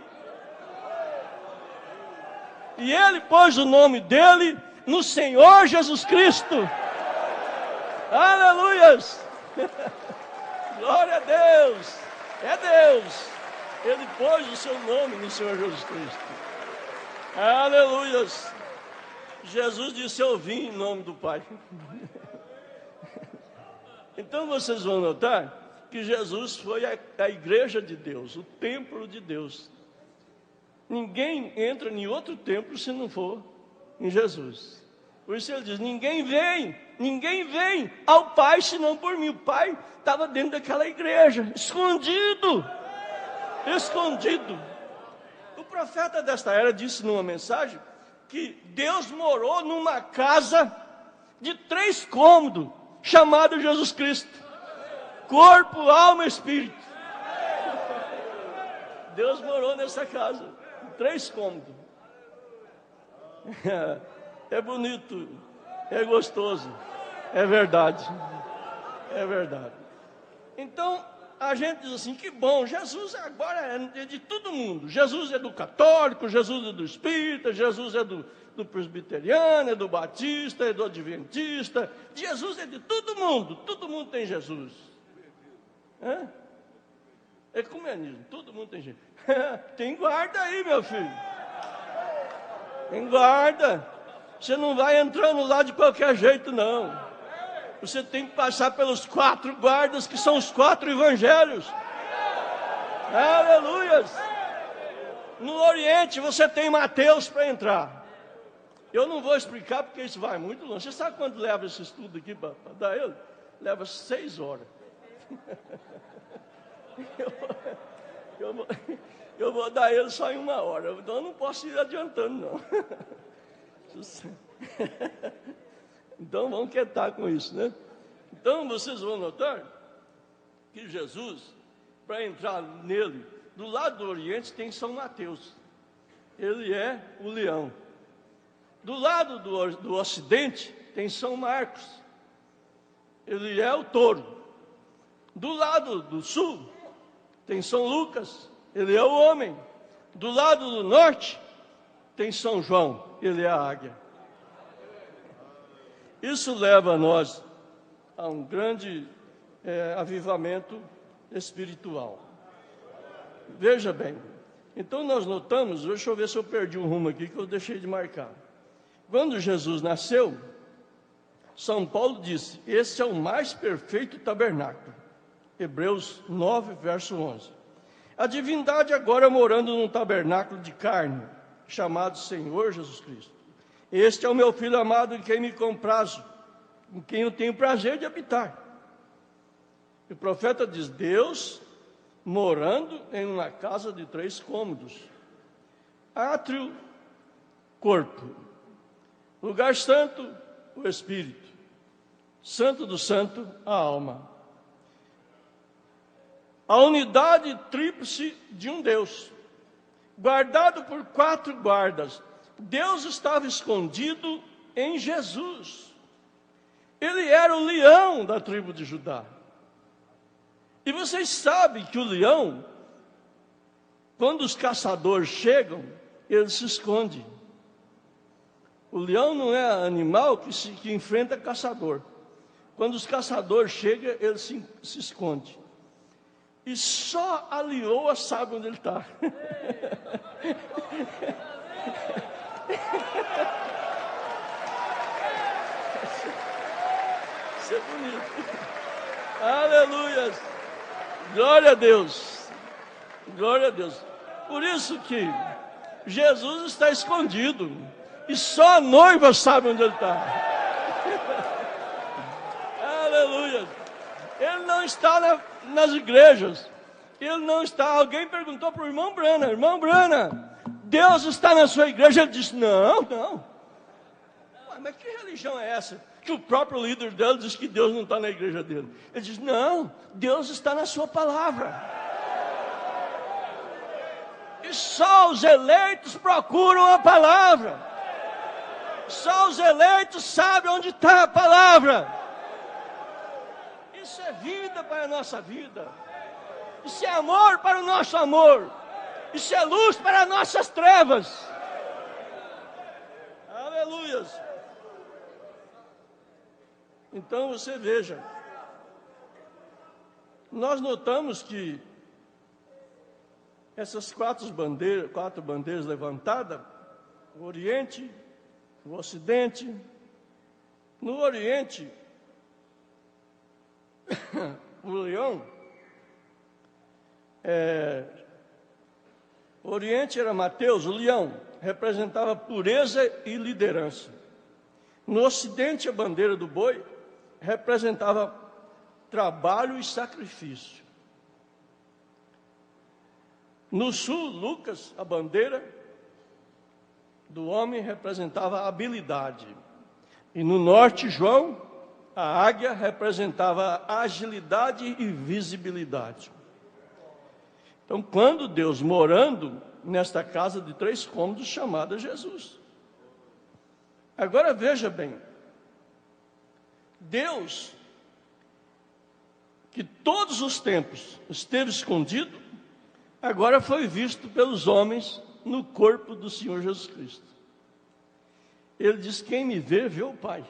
E ele pôs o nome dele no Senhor Jesus Cristo. Aleluias! Glória a Deus! É Deus! Ele pôs o seu nome no Senhor Jesus Cristo. Aleluias! Jesus disse: eu vim em nome do Pai. Então vocês vão notar que Jesus foi a igreja de Deus, o templo de Deus. Ninguém entra em outro templo se não for em Jesus. Por isso ele diz: ninguém vem ao Pai senão por mim. O Pai estava dentro daquela igreja, escondido. O profeta desta era disse numa mensagem que Deus morou numa casa de 3 cômodos, chamado Jesus Cristo. Corpo, alma e espírito. Deus morou nessa casa, 3 cômodos. É bonito, é gostoso, é verdade. É verdade. Então, a gente diz assim: que bom, Jesus agora é de todo mundo. Jesus é do católico, Jesus é do espírita, Jesus é do presbiteriano, é do batista, é do adventista. Jesus é de todo mundo tem Jesus. É ecumenismo, todo mundo tem gente. Tem guarda aí, meu filho. Tem guarda. Você não vai entrando lá de qualquer jeito, não. Você tem que passar pelos 4 guardas, que são os 4 evangelhos. Aleluias. No Oriente você tem Mateus para entrar. Eu não vou explicar porque isso vai muito longe. Você sabe quanto leva esse estudo aqui para dar ele? Leva 6 horas. Eu vou dar ele só em 1 hora. Então eu não posso ir adiantando, não. Então vamos quietar com isso, né? Então vocês vão notar que Jesus, para entrar nele, do lado do Oriente tem São Mateus. Ele é o leão. Do lado do Ocidente tem São Marcos. Ele é o touro. Do lado do Sul tem São Lucas. Ele é o homem. Do lado do Norte tem São João. Ele é a águia. Isso leva nós a um grande avivamento espiritual. Veja bem, então nós notamos, deixa eu ver se eu perdi um rumo aqui que eu deixei de marcar. Quando Jesus nasceu, São Paulo disse: esse é o mais perfeito tabernáculo. Hebreus 9, verso 11. A divindade agora morando num tabernáculo de carne, chamado Senhor Jesus Cristo. Este é o meu Filho amado, em quem me comprazo, em quem eu tenho prazer de habitar. E o profeta diz: Deus morando em uma casa de 3 cômodos. Átrio, corpo. Lugar santo, o Espírito. Santo do santo, a alma. A unidade tríplice de um Deus, guardado por 4 guardas. Deus estava escondido em Jesus. Ele era o leão da tribo de Judá. E vocês sabem que o leão, quando os caçadores chegam, ele se esconde. O leão não é animal que enfrenta caçador. Quando os caçadores chegam, ele se esconde. E só a leoa sabe onde ele está. Isso é bonito. Aleluia. Glória a Deus. Glória a Deus. Por isso que Jesus está escondido. E só a noiva sabe onde ele está. Aleluia. Ele não está nas igrejas. Ele não está. Alguém perguntou para o irmão Brana: Irmão Brana, Deus está na sua igreja? Ele disse: Não. Mas que religião é essa? Que o próprio líder dele diz que Deus não está na igreja dele. Ele diz: Não, Deus está na sua palavra. E só os eleitos procuram a palavra. Só os eleitos sabem onde está a palavra. Isso é vida para a nossa vida. Isso é amor para o nosso amor. Isso é luz para as nossas trevas. Aleluias. Então você veja, nós notamos que essas 4 bandeiras levantadas, o Oriente, o Ocidente. No Oriente, o leão, o Oriente era Mateus, o leão, representava pureza e liderança. No Ocidente, a bandeira do boi representava trabalho e sacrifício. No sul, Lucas, a bandeira do homem representava habilidade. E no norte, João, a águia representava agilidade e visibilidade. Então, quando Deus morando nesta casa de 3 cômodos chamada Jesus. Agora veja bem, Deus, que todos os tempos esteve escondido, agora foi visto pelos homens no corpo do Senhor Jesus Cristo. Ele diz: quem me vê, vê o Pai.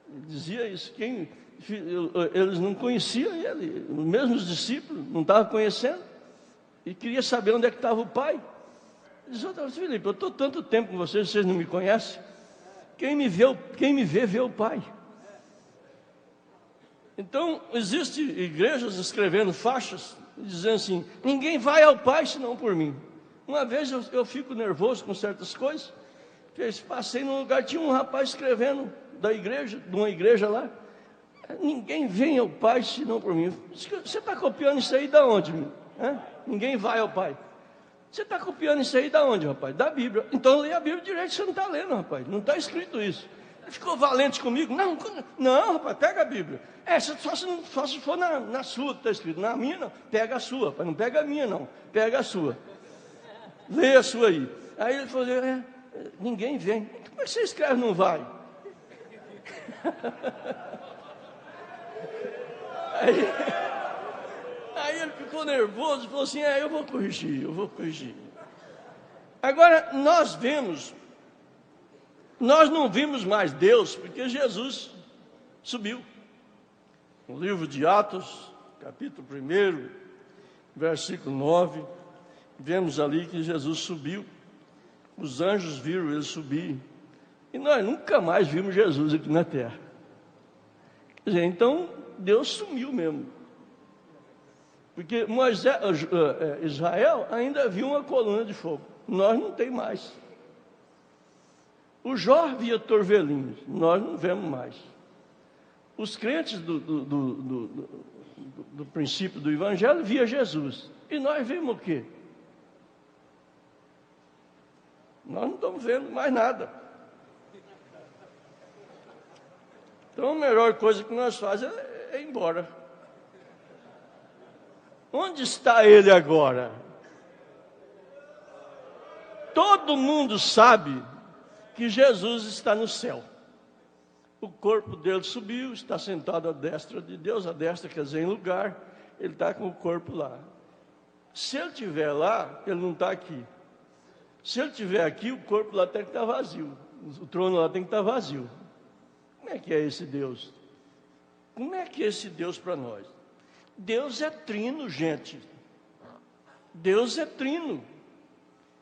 Ele dizia isso. Eles não conheciam ele, mesmo os discípulos não estavam conhecendo, e queria saber onde é que estava o Pai. Ele disse: Filipe, eu estou tanto tempo com vocês não me conhecem. Quem me vê, vê o Pai. Então, existem igrejas escrevendo faixas, dizendo assim: ninguém vai ao Pai senão por mim. Uma vez eu fico nervoso com certas coisas. Passei num lugar, tinha um rapaz escrevendo de uma igreja lá: ninguém vem ao Pai senão por mim. Você está copiando isso aí da onde? Ninguém vai ao Pai. Você está copiando isso aí da onde, rapaz? Da Bíblia. Então leia a Bíblia direito, você não está lendo, rapaz. Não está escrito isso. Ele ficou valente comigo. Não, rapaz, pega a Bíblia. Só se for na sua que está escrito. Na minha não. Pega a sua, rapaz. Não pega a minha não. Pega a sua. Leia a sua aí. Aí ele falou: ninguém vem. Como é que você escreve não vai? Aí ele ficou nervoso e falou assim: eu vou corrigir. Agora, nós não vimos mais Deus, porque Jesus subiu. No livro de Atos, capítulo 1, versículo 9, vemos ali que Jesus subiu. Os anjos viram ele subir. E nós nunca mais vimos Jesus aqui na terra. Quer dizer, então, Deus sumiu mesmo. Porque Israel ainda viu uma coluna de fogo. Nós não tem mais. O Jó via torvelinhos. Nós não vemos mais. Os crentes do princípio do Evangelho via Jesus. E nós vimos o quê? Nós não estamos vendo mais nada. Então a melhor coisa que nós fazemos é ir embora. Onde está ele agora? Todo mundo sabe que Jesus está no céu. O corpo dele subiu, está sentado à destra de Deus, a destra quer dizer em lugar, ele está com o corpo lá. Se ele estiver lá, ele não está aqui. Se ele estiver aqui, o corpo lá tem que estar vazio. O trono lá tem que estar vazio. Como é que é esse Deus? Como é que é esse Deus para nós? Deus é trino, gente. Deus é trino.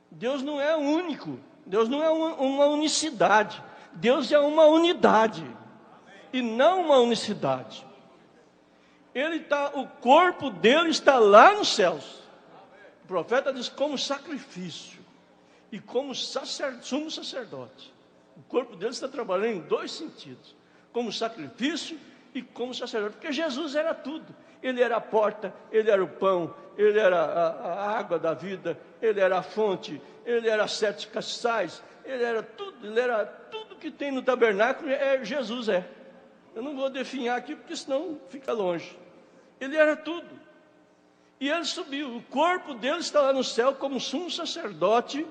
Deus não é único. Deus não é uma unicidade. Deus é uma unidade. E não uma unicidade. O corpo dele está lá nos céus. O profeta diz como sacrifício. E como sumo sacerdote. O corpo dele está trabalhando em dois sentidos. Como sacrifício e como sacerdote. Porque Jesus era tudo. Ele era a porta, ele era o pão, ele era a água da vida, ele era a fonte, ele era as 7 castiçais, ele era tudo que tem no tabernáculo, Jesus é. Eu não vou definhar aqui, porque senão fica longe. Ele era tudo. E ele subiu, o corpo dele está lá no céu como sumo sacerdote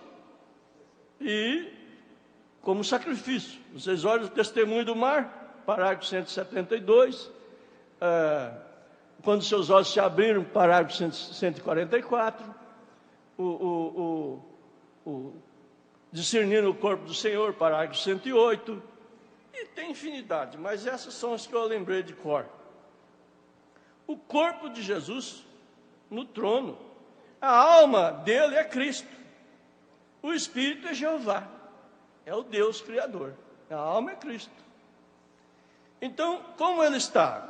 e como sacrifício. Vocês olham o testemunho do mar, parágrafo 172, quando seus olhos se abriram, parágrafo 144, discernindo o corpo do Senhor, parágrafo 108, e tem infinidade, mas essas são as que eu lembrei de cor. O corpo de Jesus no trono, a alma dele é Cristo, o Espírito é Jeová, é o Deus Criador, a alma é Cristo. Então, como ele está?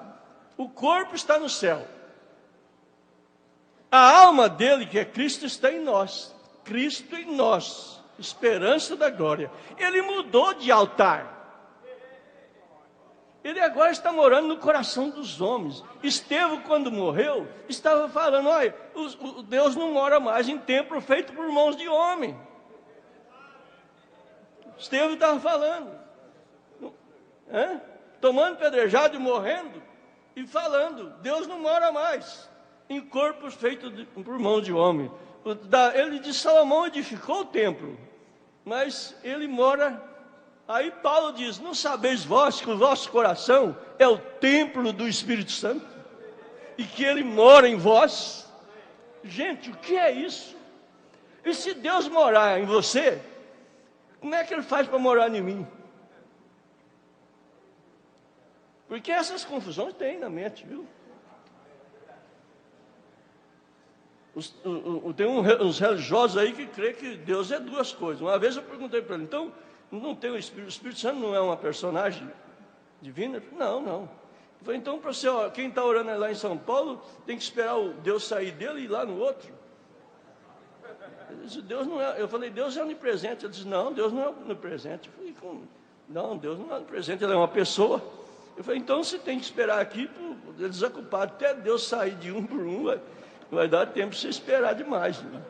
O corpo está no céu. A alma dele, que é Cristo, está em nós. Cristo em nós, esperança da glória. Ele mudou de altar. Ele agora está morando no coração dos homens. Estevão, quando morreu, estava falando, olha, Deus não mora mais em templo feito por mãos de homem. Estevão estava falando. Tomando pedrejado e morrendo. E falando, Deus não mora mais em corpos feitos por mãos de homem. Ele de Salomão edificou o templo, mas ele mora. Aí Paulo diz, não sabeis vós que o vosso coração é o templo do Espírito Santo? E que ele mora em vós? Gente, o que é isso? E se Deus morar em você, como é que ele faz para morar em mim? Porque essas confusões tem na mente, viu? Tem uns religiosos aí que creem que Deus é duas coisas. Uma vez eu perguntei para ele, então, não tem o Espírito Santo não é uma personagem divina? Ele falou, não. Eu falei, então, para você, quem está orando lá em São Paulo, tem que esperar o Deus sair dele e ir lá no outro. Ele disse, Deus não é. Eu falei, Deus é onipresente. Ele disse, não, Deus não é onipresente. Eu falei, como? Não, Deus não é onipresente, ele é uma pessoa. Eu falei, então você tem que esperar aqui, desocupado, até Deus sair de um por um, vai dar tempo de você esperar demais. Né?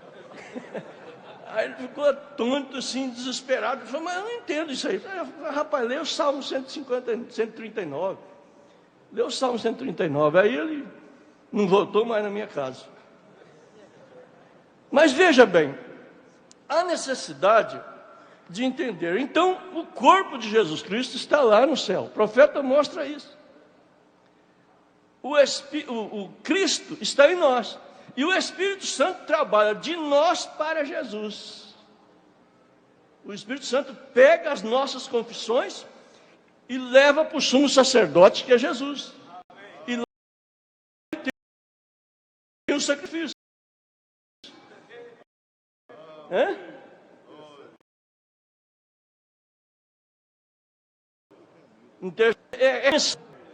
Aí ele ficou atônito, assim, desesperado. Ele falou, mas eu não entendo isso aí. Eu falei, rapaz, lê o Salmo 139. Lê o Salmo 139. Aí ele não voltou mais na minha casa. Mas veja bem, há necessidade de entender. Então, o corpo de Jesus Cristo está lá no céu. O profeta mostra isso. O Cristo está em nós. E o Espírito Santo trabalha de nós para Jesus. O Espírito Santo pega as nossas confissões e leva para o sumo sacerdote, que é Jesus. E lá tem o sacrifício.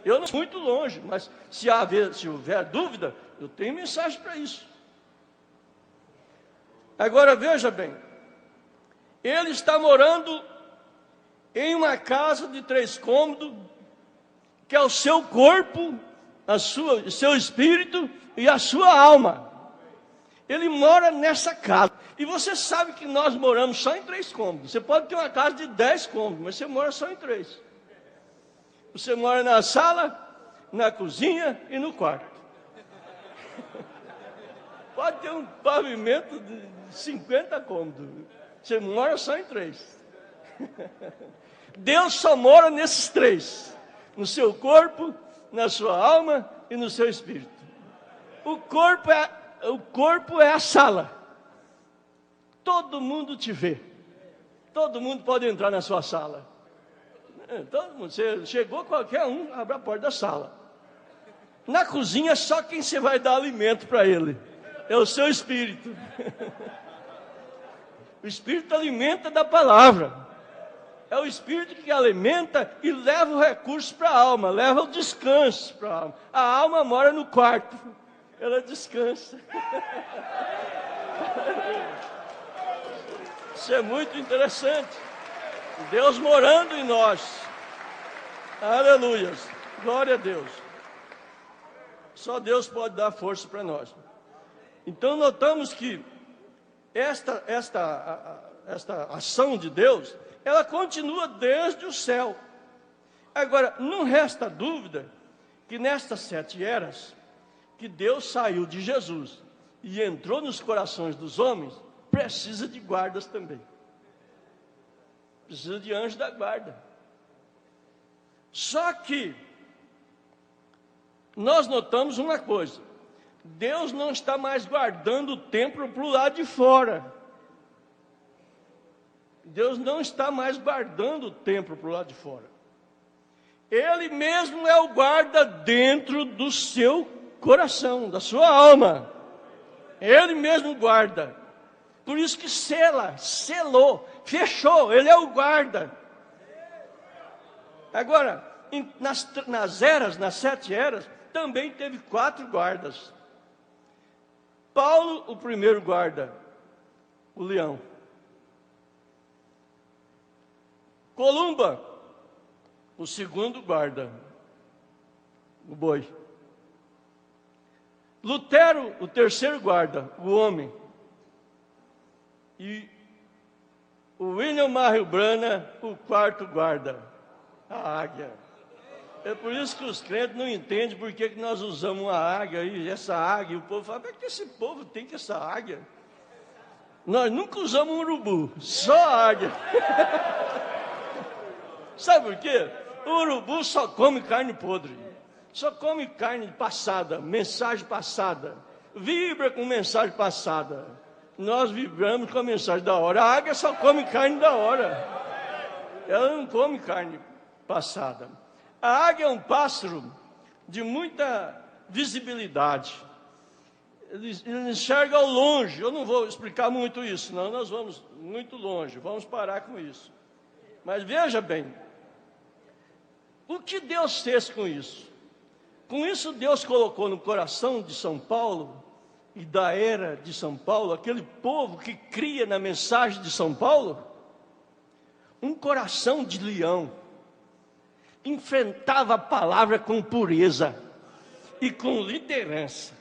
Eu não sou muito longe, mas se houver dúvida, Eu tenho mensagem para isso. Agora veja bem, ele está morando em uma casa de 3 cômodos, que é o seu corpo, o seu espírito e a sua alma. Ele mora nessa casa. E você sabe que nós moramos só em 3 cômodos. Você pode ter uma casa de 10 cômodos, mas você mora só em 3. Você mora na sala, na cozinha e no quarto. Pode ter um pavimento de 50 cômodos. Você mora só em 3. Deus só mora nesses 3. No seu corpo, na sua alma e no seu espírito. O corpo é a sala. Todo mundo te vê. Todo mundo pode entrar na sua sala. Todo mundo, você chegou, qualquer um, abre a porta da sala. Na cozinha, só quem você vai dar alimento para ele é o seu espírito. O espírito alimenta da palavra. É o espírito que alimenta e leva o recurso para a alma, leva o descanso para a alma. A alma mora no quarto, ela descansa. Isso é muito interessante. Deus morando em nós. Aleluias. Glória a Deus. Só Deus pode dar força para nós. Então notamos que esta ação de Deus, ela continua desde o céu. Agora, não resta dúvida que nestas 7 eras, que Deus saiu de Jesus e entrou nos corações dos homens, precisa de guardas também. Precisa de anjo da guarda. Só que nós notamos uma coisa: Deus não está mais guardando o templo para o lado de fora. Deus não está mais guardando o templo para o lado de fora. Ele mesmo é o guarda dentro do seu coração, da sua alma. Ele mesmo guarda. Por isso que selou, fechou. Ele é o guarda. Agora, nas 7 eras, também teve 4 guardas. Paulo, o primeiro guarda, o leão. Columba, o segundo guarda, o boi. Lutero, o terceiro guarda, o homem. E o William Mario Branham, o quarto guarda, a águia. É por isso que os crentes não entendem por que nós usamos uma águia e essa águia. E o povo fala, mas que esse povo tem que essa águia? Nós nunca usamos um urubu, só a águia. Sabe por quê? O urubu só come carne podre. Só come carne passada, mensagem passada. Vibra com mensagem passada. Nós vibramos com a mensagem da hora. A águia só come carne da hora. Ela não come carne passada. A águia é um pássaro de muita visibilidade. Ele enxerga ao longe. Eu não vou explicar muito isso, não. Nós vamos muito longe. Vamos parar com isso. Mas veja bem. O que Deus fez com isso? Com isso Deus colocou no coração de São Paulo e da era de São Paulo, aquele povo que cria na mensagem de São Paulo, um coração de leão. Enfrentava a palavra com pureza e com liderança.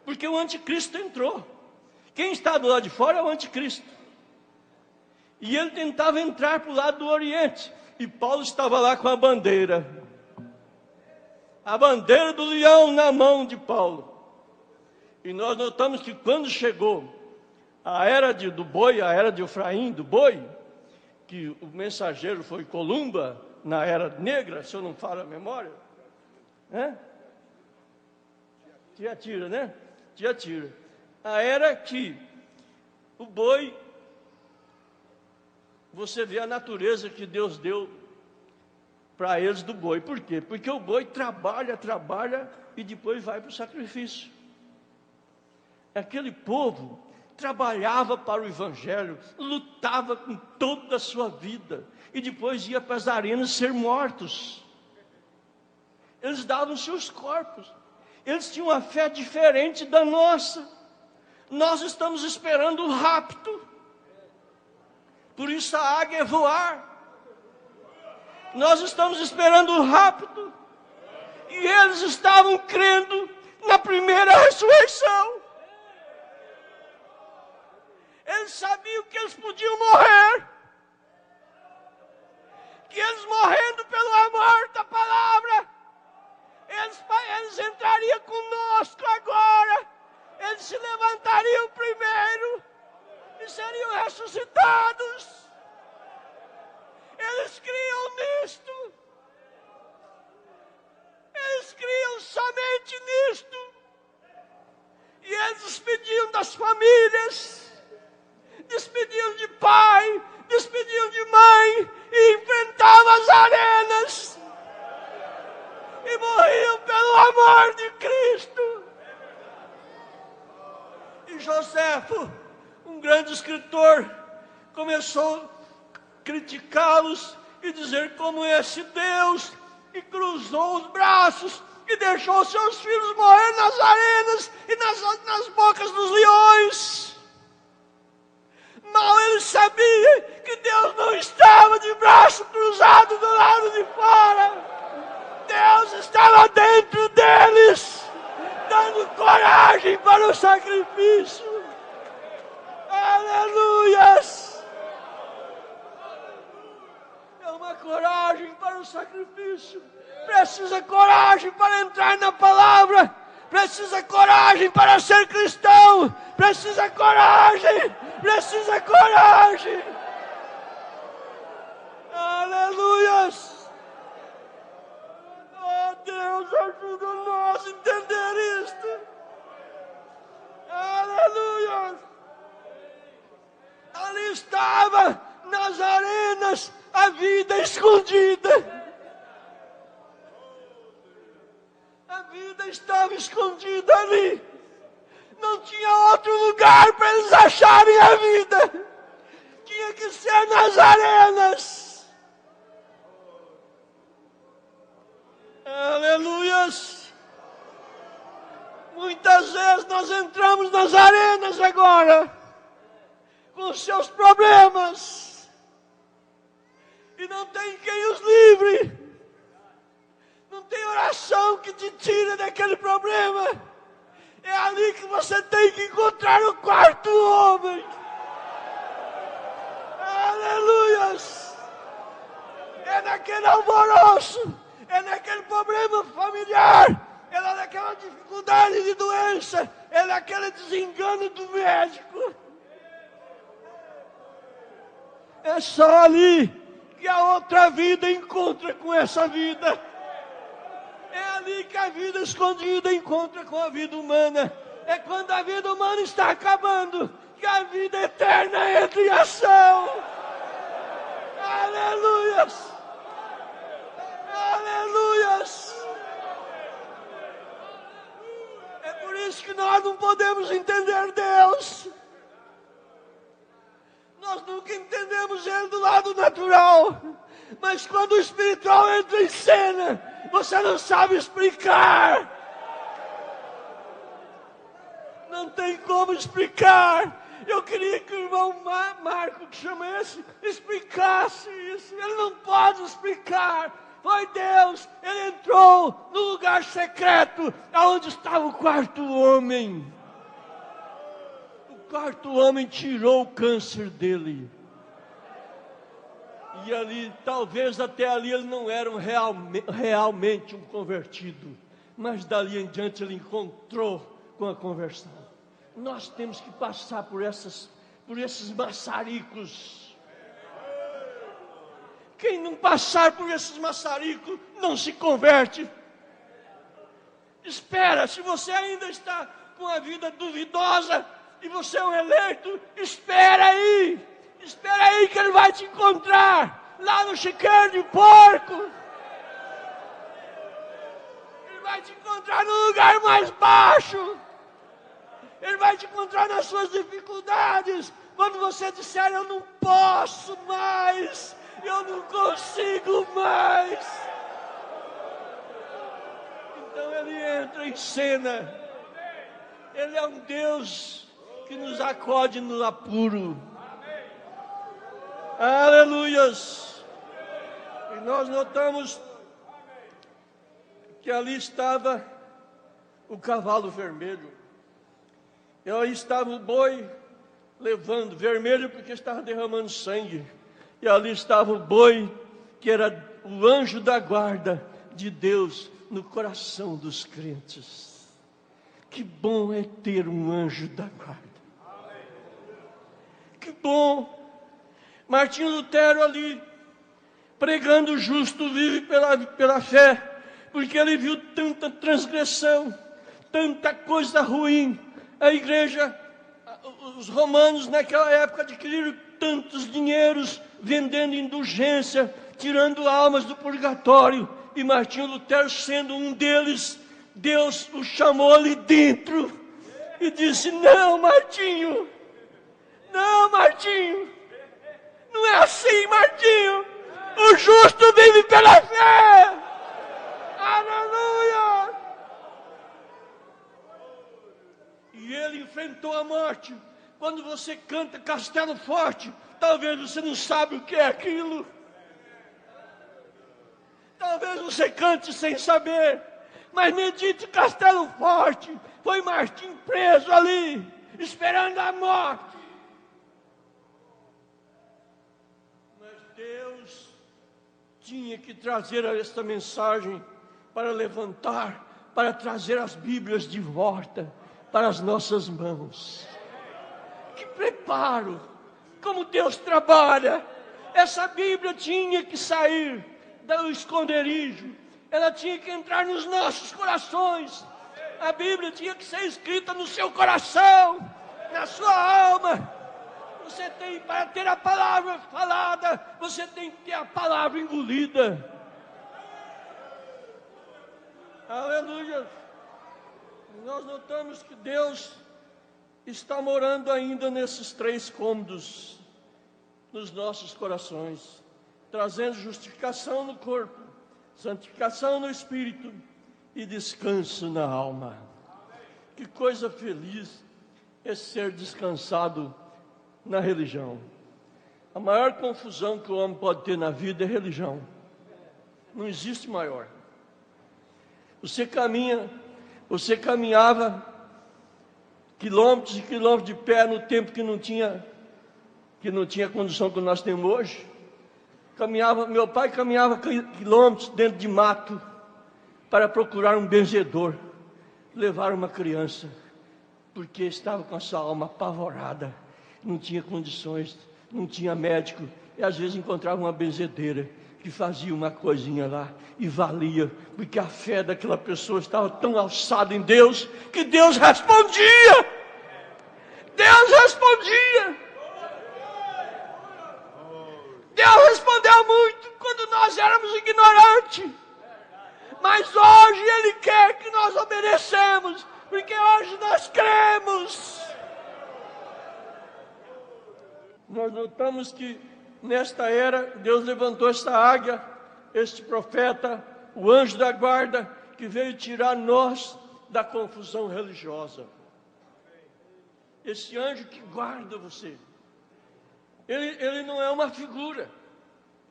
Porque o anticristo entrou. Quem está do lado de fora é o anticristo. E ele tentava entrar para o lado do Oriente. E Paulo estava lá com a bandeira do leão na mão de Paulo. E nós notamos que quando chegou a era do boi, a era de Efraim, do boi, que o mensageiro foi Columba, na era negra, se eu não falo a memória, né? Tiatira, né? Tiatira. A era que o boi, você vê a natureza que Deus deu para eles do boi. Por quê? Porque o boi trabalha e depois vai para o sacrifício. Aquele povo trabalhava para o Evangelho, lutava com toda a sua vida e depois ia para as arenas ser mortos. Eles davam seus corpos. Eles tinham uma fé diferente da nossa. Nós estamos esperando o rapto. Por isso a águia é voar. Nós estamos esperando o rapto. E eles estavam crendo na primeira ressurreição. Eles sabiam que eles podiam morrer. Que eles morrendo pelo amor da palavra, eles entrariam conosco agora. Eles se levantariam primeiro e seriam ressuscitados. Eles criam nisto. Eles criam somente nisto. E eles despediam das famílias, despediam de pai, despediam de mãe, e enfrentavam as arenas, e morriam pelo amor de Cristo. E Joséfo, um grande escritor, começou a criticá-los e dizer como esse Deus, e cruzou os braços e deixou seus filhos morrer nas arenas e nas bocas dos leões. Mal ele sabia que Deus não estava de braço cruzado do lado de fora. Deus estava dentro deles, dando coragem para o sacrifício. Aleluias! É uma coragem para o sacrifício. Precisa coragem para entrar na palavra. Precisa coragem para ser cristão. Precisa coragem. Precisa coragem. Aleluias. Oh Deus, ajuda nós a entender isto. Aleluia. Ali estava nas arenas a vida escondida. A vida estava escondida ali. Não tinha outro lugar para eles acharem a vida. Tinha que ser nas arenas. Aleluias. Muitas vezes nós entramos nas arenas agora, com seus problemas, e não tem quem os livre. Não tem oração que te tire daquele problema. É ali que você tem que encontrar o quarto homem. Aleluias. É naquele alvoroço. É naquele problema familiar. É naquela dificuldade de doença. É naquele desengano do médico. É só ali que a outra vida encontra com essa vida. É ali que a vida escondida encontra com a vida humana. É quando a vida humana está acabando que a vida eterna entra em ação. Aleluias! Aleluias! É por isso que nós não podemos entender Deus. Nós nunca entendemos Ele do lado natural. Mas quando o espiritual entra em cena, você não sabe explicar. Não tem como explicar. Eu queria que o irmão Marco, que chama esse, explicasse isso. Ele não pode explicar. Foi Deus. Ele entrou no lugar secreto, onde estava o quarto homem. O quarto homem tirou o câncer dele. E ali, talvez até ali ele não era realmente um convertido. Mas dali em diante ele encontrou com a conversão. Nós temos que passar por esses maçaricos. Quem não passar por esses maçaricos não se converte. Espera, se você ainda está com a vida duvidosa e você é um eleito, espera aí. Espera aí que ele vai te encontrar lá no chiqueiro de porco. Ele vai te encontrar no lugar mais baixo. Ele vai te encontrar nas suas dificuldades. Quando você disser, eu não posso mais, eu não consigo mais. Então Ele entra em cena. Ele é um Deus que nos acode no apuro. Aleluias! E nós notamos que ali estava o cavalo vermelho. E aí estava o boi levando, vermelho porque estava derramando sangue. E ali estava o boi, que era o anjo da guarda de Deus no coração dos crentes. Que bom é ter um anjo da guarda. Que bom. Martinho Lutero ali, pregando o justo vive pela fé, porque ele viu tanta transgressão, tanta coisa ruim. A igreja, os romanos naquela época adquiriram tantos dinheiros, vendendo indulgência, tirando almas do purgatório. E Martinho Lutero, sendo um deles, Deus o chamou ali dentro e disse: não, Martinho, não é assim, Martinho. O justo vive pela fé. Aleluia! E ele enfrentou a morte. Quando você canta Castelo Forte, talvez você não sabe o que é aquilo. Talvez você cante sem saber. Mas medite Castelo Forte. Foi Martim preso ali, esperando a morte. Mas Deus tinha que trazer esta mensagem para levantar, para trazer as Bíblias de volta para as nossas mãos. Que preparo! Como Deus trabalha! Essa Bíblia tinha que sair do esconderijo. Ela tinha que entrar nos nossos corações. A Bíblia tinha que ser escrita no seu coração, na sua alma. Você tem, para ter a palavra falada, você tem que ter a palavra engolida. Aleluia! Nós notamos que Deus está morando ainda nesses 3 cômodos nos nossos corações, trazendo justificação no corpo, santificação no espírito e descanso na alma. Que coisa feliz é ser descansado na religião. A maior confusão que o homem pode ter na vida é religião. Não existe maior. Você caminhava quilômetros e quilômetros de pé no tempo que não tinha condição que nós temos hoje. Meu pai caminhava quilômetros dentro de mato para procurar um benzedor, levar uma criança, porque estava com a sua alma apavorada, não tinha condições, não tinha médico, e às vezes encontrava uma benzedeira que fazia uma coisinha lá e valia, porque a fé daquela pessoa estava tão alçada em Deus, que Deus respondia. Deus respondeu muito quando nós éramos ignorantes. Mas hoje Ele quer que nós obedecemos, porque hoje nós cremos. Nós notamos que nesta era, Deus levantou esta águia, este profeta, o anjo da guarda, que veio tirar nós da confusão religiosa. Esse anjo que guarda você, ele não é uma figura.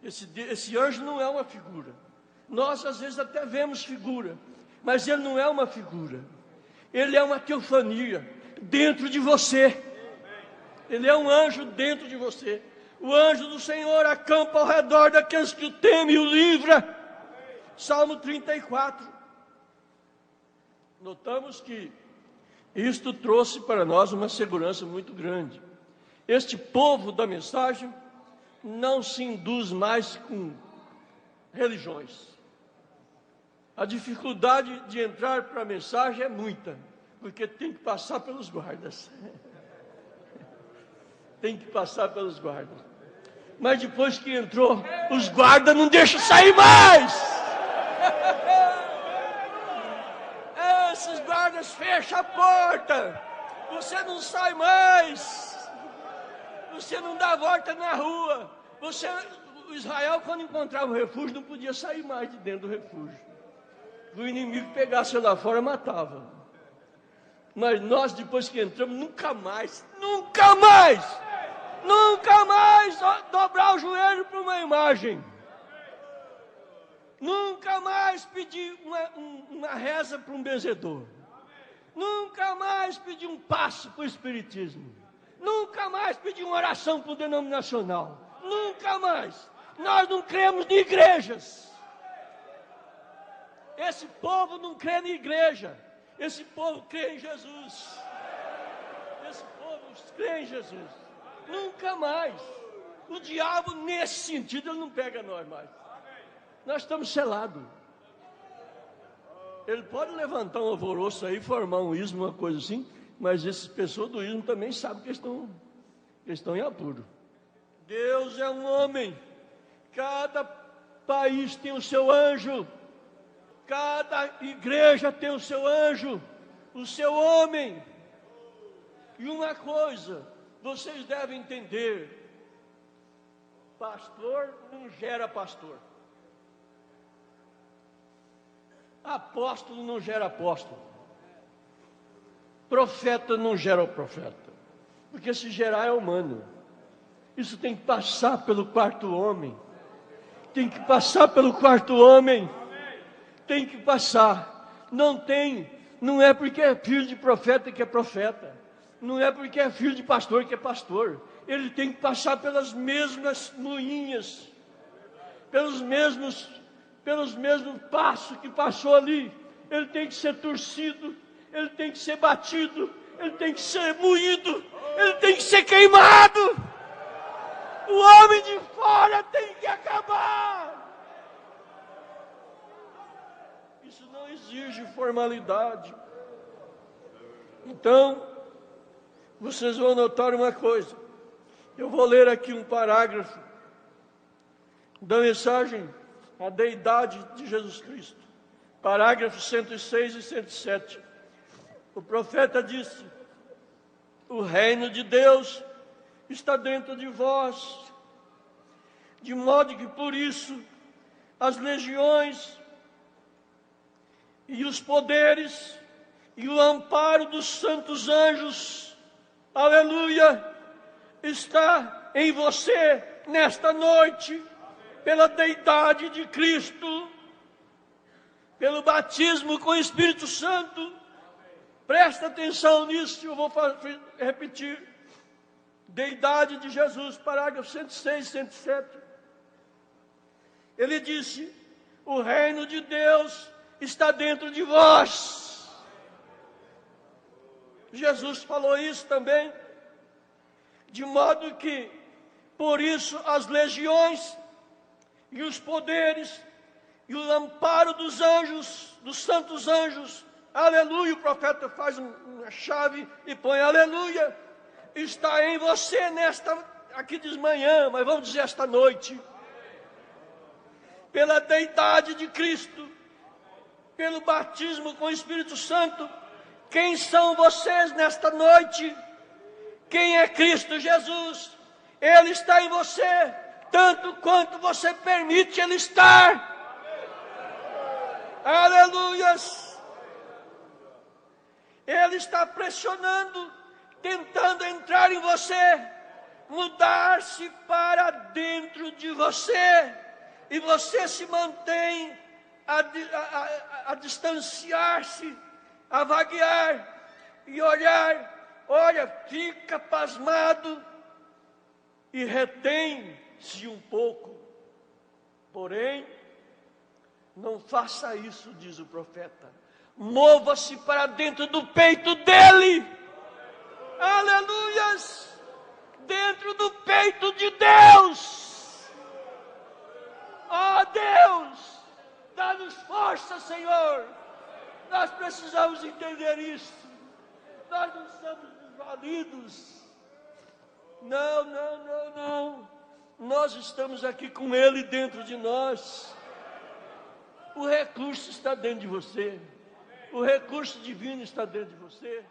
Esse anjo não é uma figura. Nós às vezes até vemos figura, mas ele não é uma figura. Ele é uma teofania dentro de você. Ele é um anjo dentro de você. O anjo do Senhor acampa ao redor daqueles que o temem e o livra. Salmo 34. Notamos que isto trouxe para nós uma segurança muito grande. Este povo da mensagem não se induz mais com religiões. A dificuldade de entrar para a mensagem é muita, porque tem que passar pelos guardas. Tem que passar pelos guardas. Mas depois que entrou, os guardas não deixam sair mais. Esses guardas fecham a porta. Você não sai mais. Você não dá volta na rua. O Israel, quando encontrava o refúgio, não podia sair mais de dentro do refúgio. o inimigo pegasse lá fora, matava. Mas nós, depois que entramos, nunca mais dobrar o joelho para uma imagem. Nunca mais pedir uma reza para um benzedor. Nunca mais pedir um passo para o espiritismo. Nunca mais pedir uma oração para o denominacional. Nunca mais. Nós não cremos em igrejas. Esse povo não crê em igreja. Esse povo crê em Jesus. Esse povo crê em Jesus. Nunca mais. O diabo, nesse sentido, ele não pega nós mais. Nós estamos selados. Ele pode levantar um alvoroço aí, formar um ismo, uma coisa assim, mas essas pessoas do ismo também sabem que estão em apuro. Deus é um homem. Cada país tem o seu anjo. Cada igreja tem o seu anjo, o seu homem. E uma coisa, vocês devem entender: pastor não gera pastor. Apóstolo não gera apóstolo. Profeta não gera profeta. Porque se gerar é humano. Isso tem que passar pelo quarto homem. Tem que passar pelo quarto homem. Tem que passar. Não é porque é filho de profeta que é profeta. Não é porque é filho de pastor que é pastor. Ele tem que passar pelas mesmas moinhas. Pelos mesmos passos que passou ali. Ele tem que ser torcido, ele tem que ser batido, ele tem que ser moído, ele tem que ser queimado. O homem de fora tem que acabar. Isso não exige formalidade. Então, vocês vão notar uma coisa. Eu vou ler aqui um parágrafo da mensagem A Deidade de Jesus Cristo, parágrafos 106 e 107. O profeta disse: o reino de Deus está dentro de vós, de modo que por isso as legiões e os poderes e o amparo dos santos anjos, aleluia, está em você nesta noite, pela deidade de Cristo, pelo batismo com o Espírito Santo. Presta atenção nisso, eu vou repetir. Deidade de Jesus, parágrafo 106 e 107. Ele disse: o reino de Deus está dentro de vós. Jesus falou isso também, de modo que, por isso, as legiões e os poderes e o amparo dos anjos, dos santos anjos, aleluia, o profeta faz uma chave e põe aleluia, está em você nesta, aqui diz manhã, mas vamos dizer esta noite, pela deidade de Cristo, pelo batismo com o Espírito Santo. Quem são vocês nesta noite? Quem é Cristo Jesus? Ele está em você, tanto quanto você permite Ele estar. Aleluias! Ele está pressionando, tentando entrar em você, mudar-se para dentro de você, e você se mantém a distanciar-se, a vaguear e olhar, olha, fica pasmado e retém-se um pouco. Porém, não faça isso, diz o profeta. Mova-se para dentro do peito dele. Aleluias! Dentro do peito de Deus. Ó Deus, dá-nos força, Senhor. Nós precisamos entender isso. Nós não somos desvalidos. Não. Nós estamos aqui com Ele dentro de nós. O recurso está dentro de você. O recurso divino está dentro de você.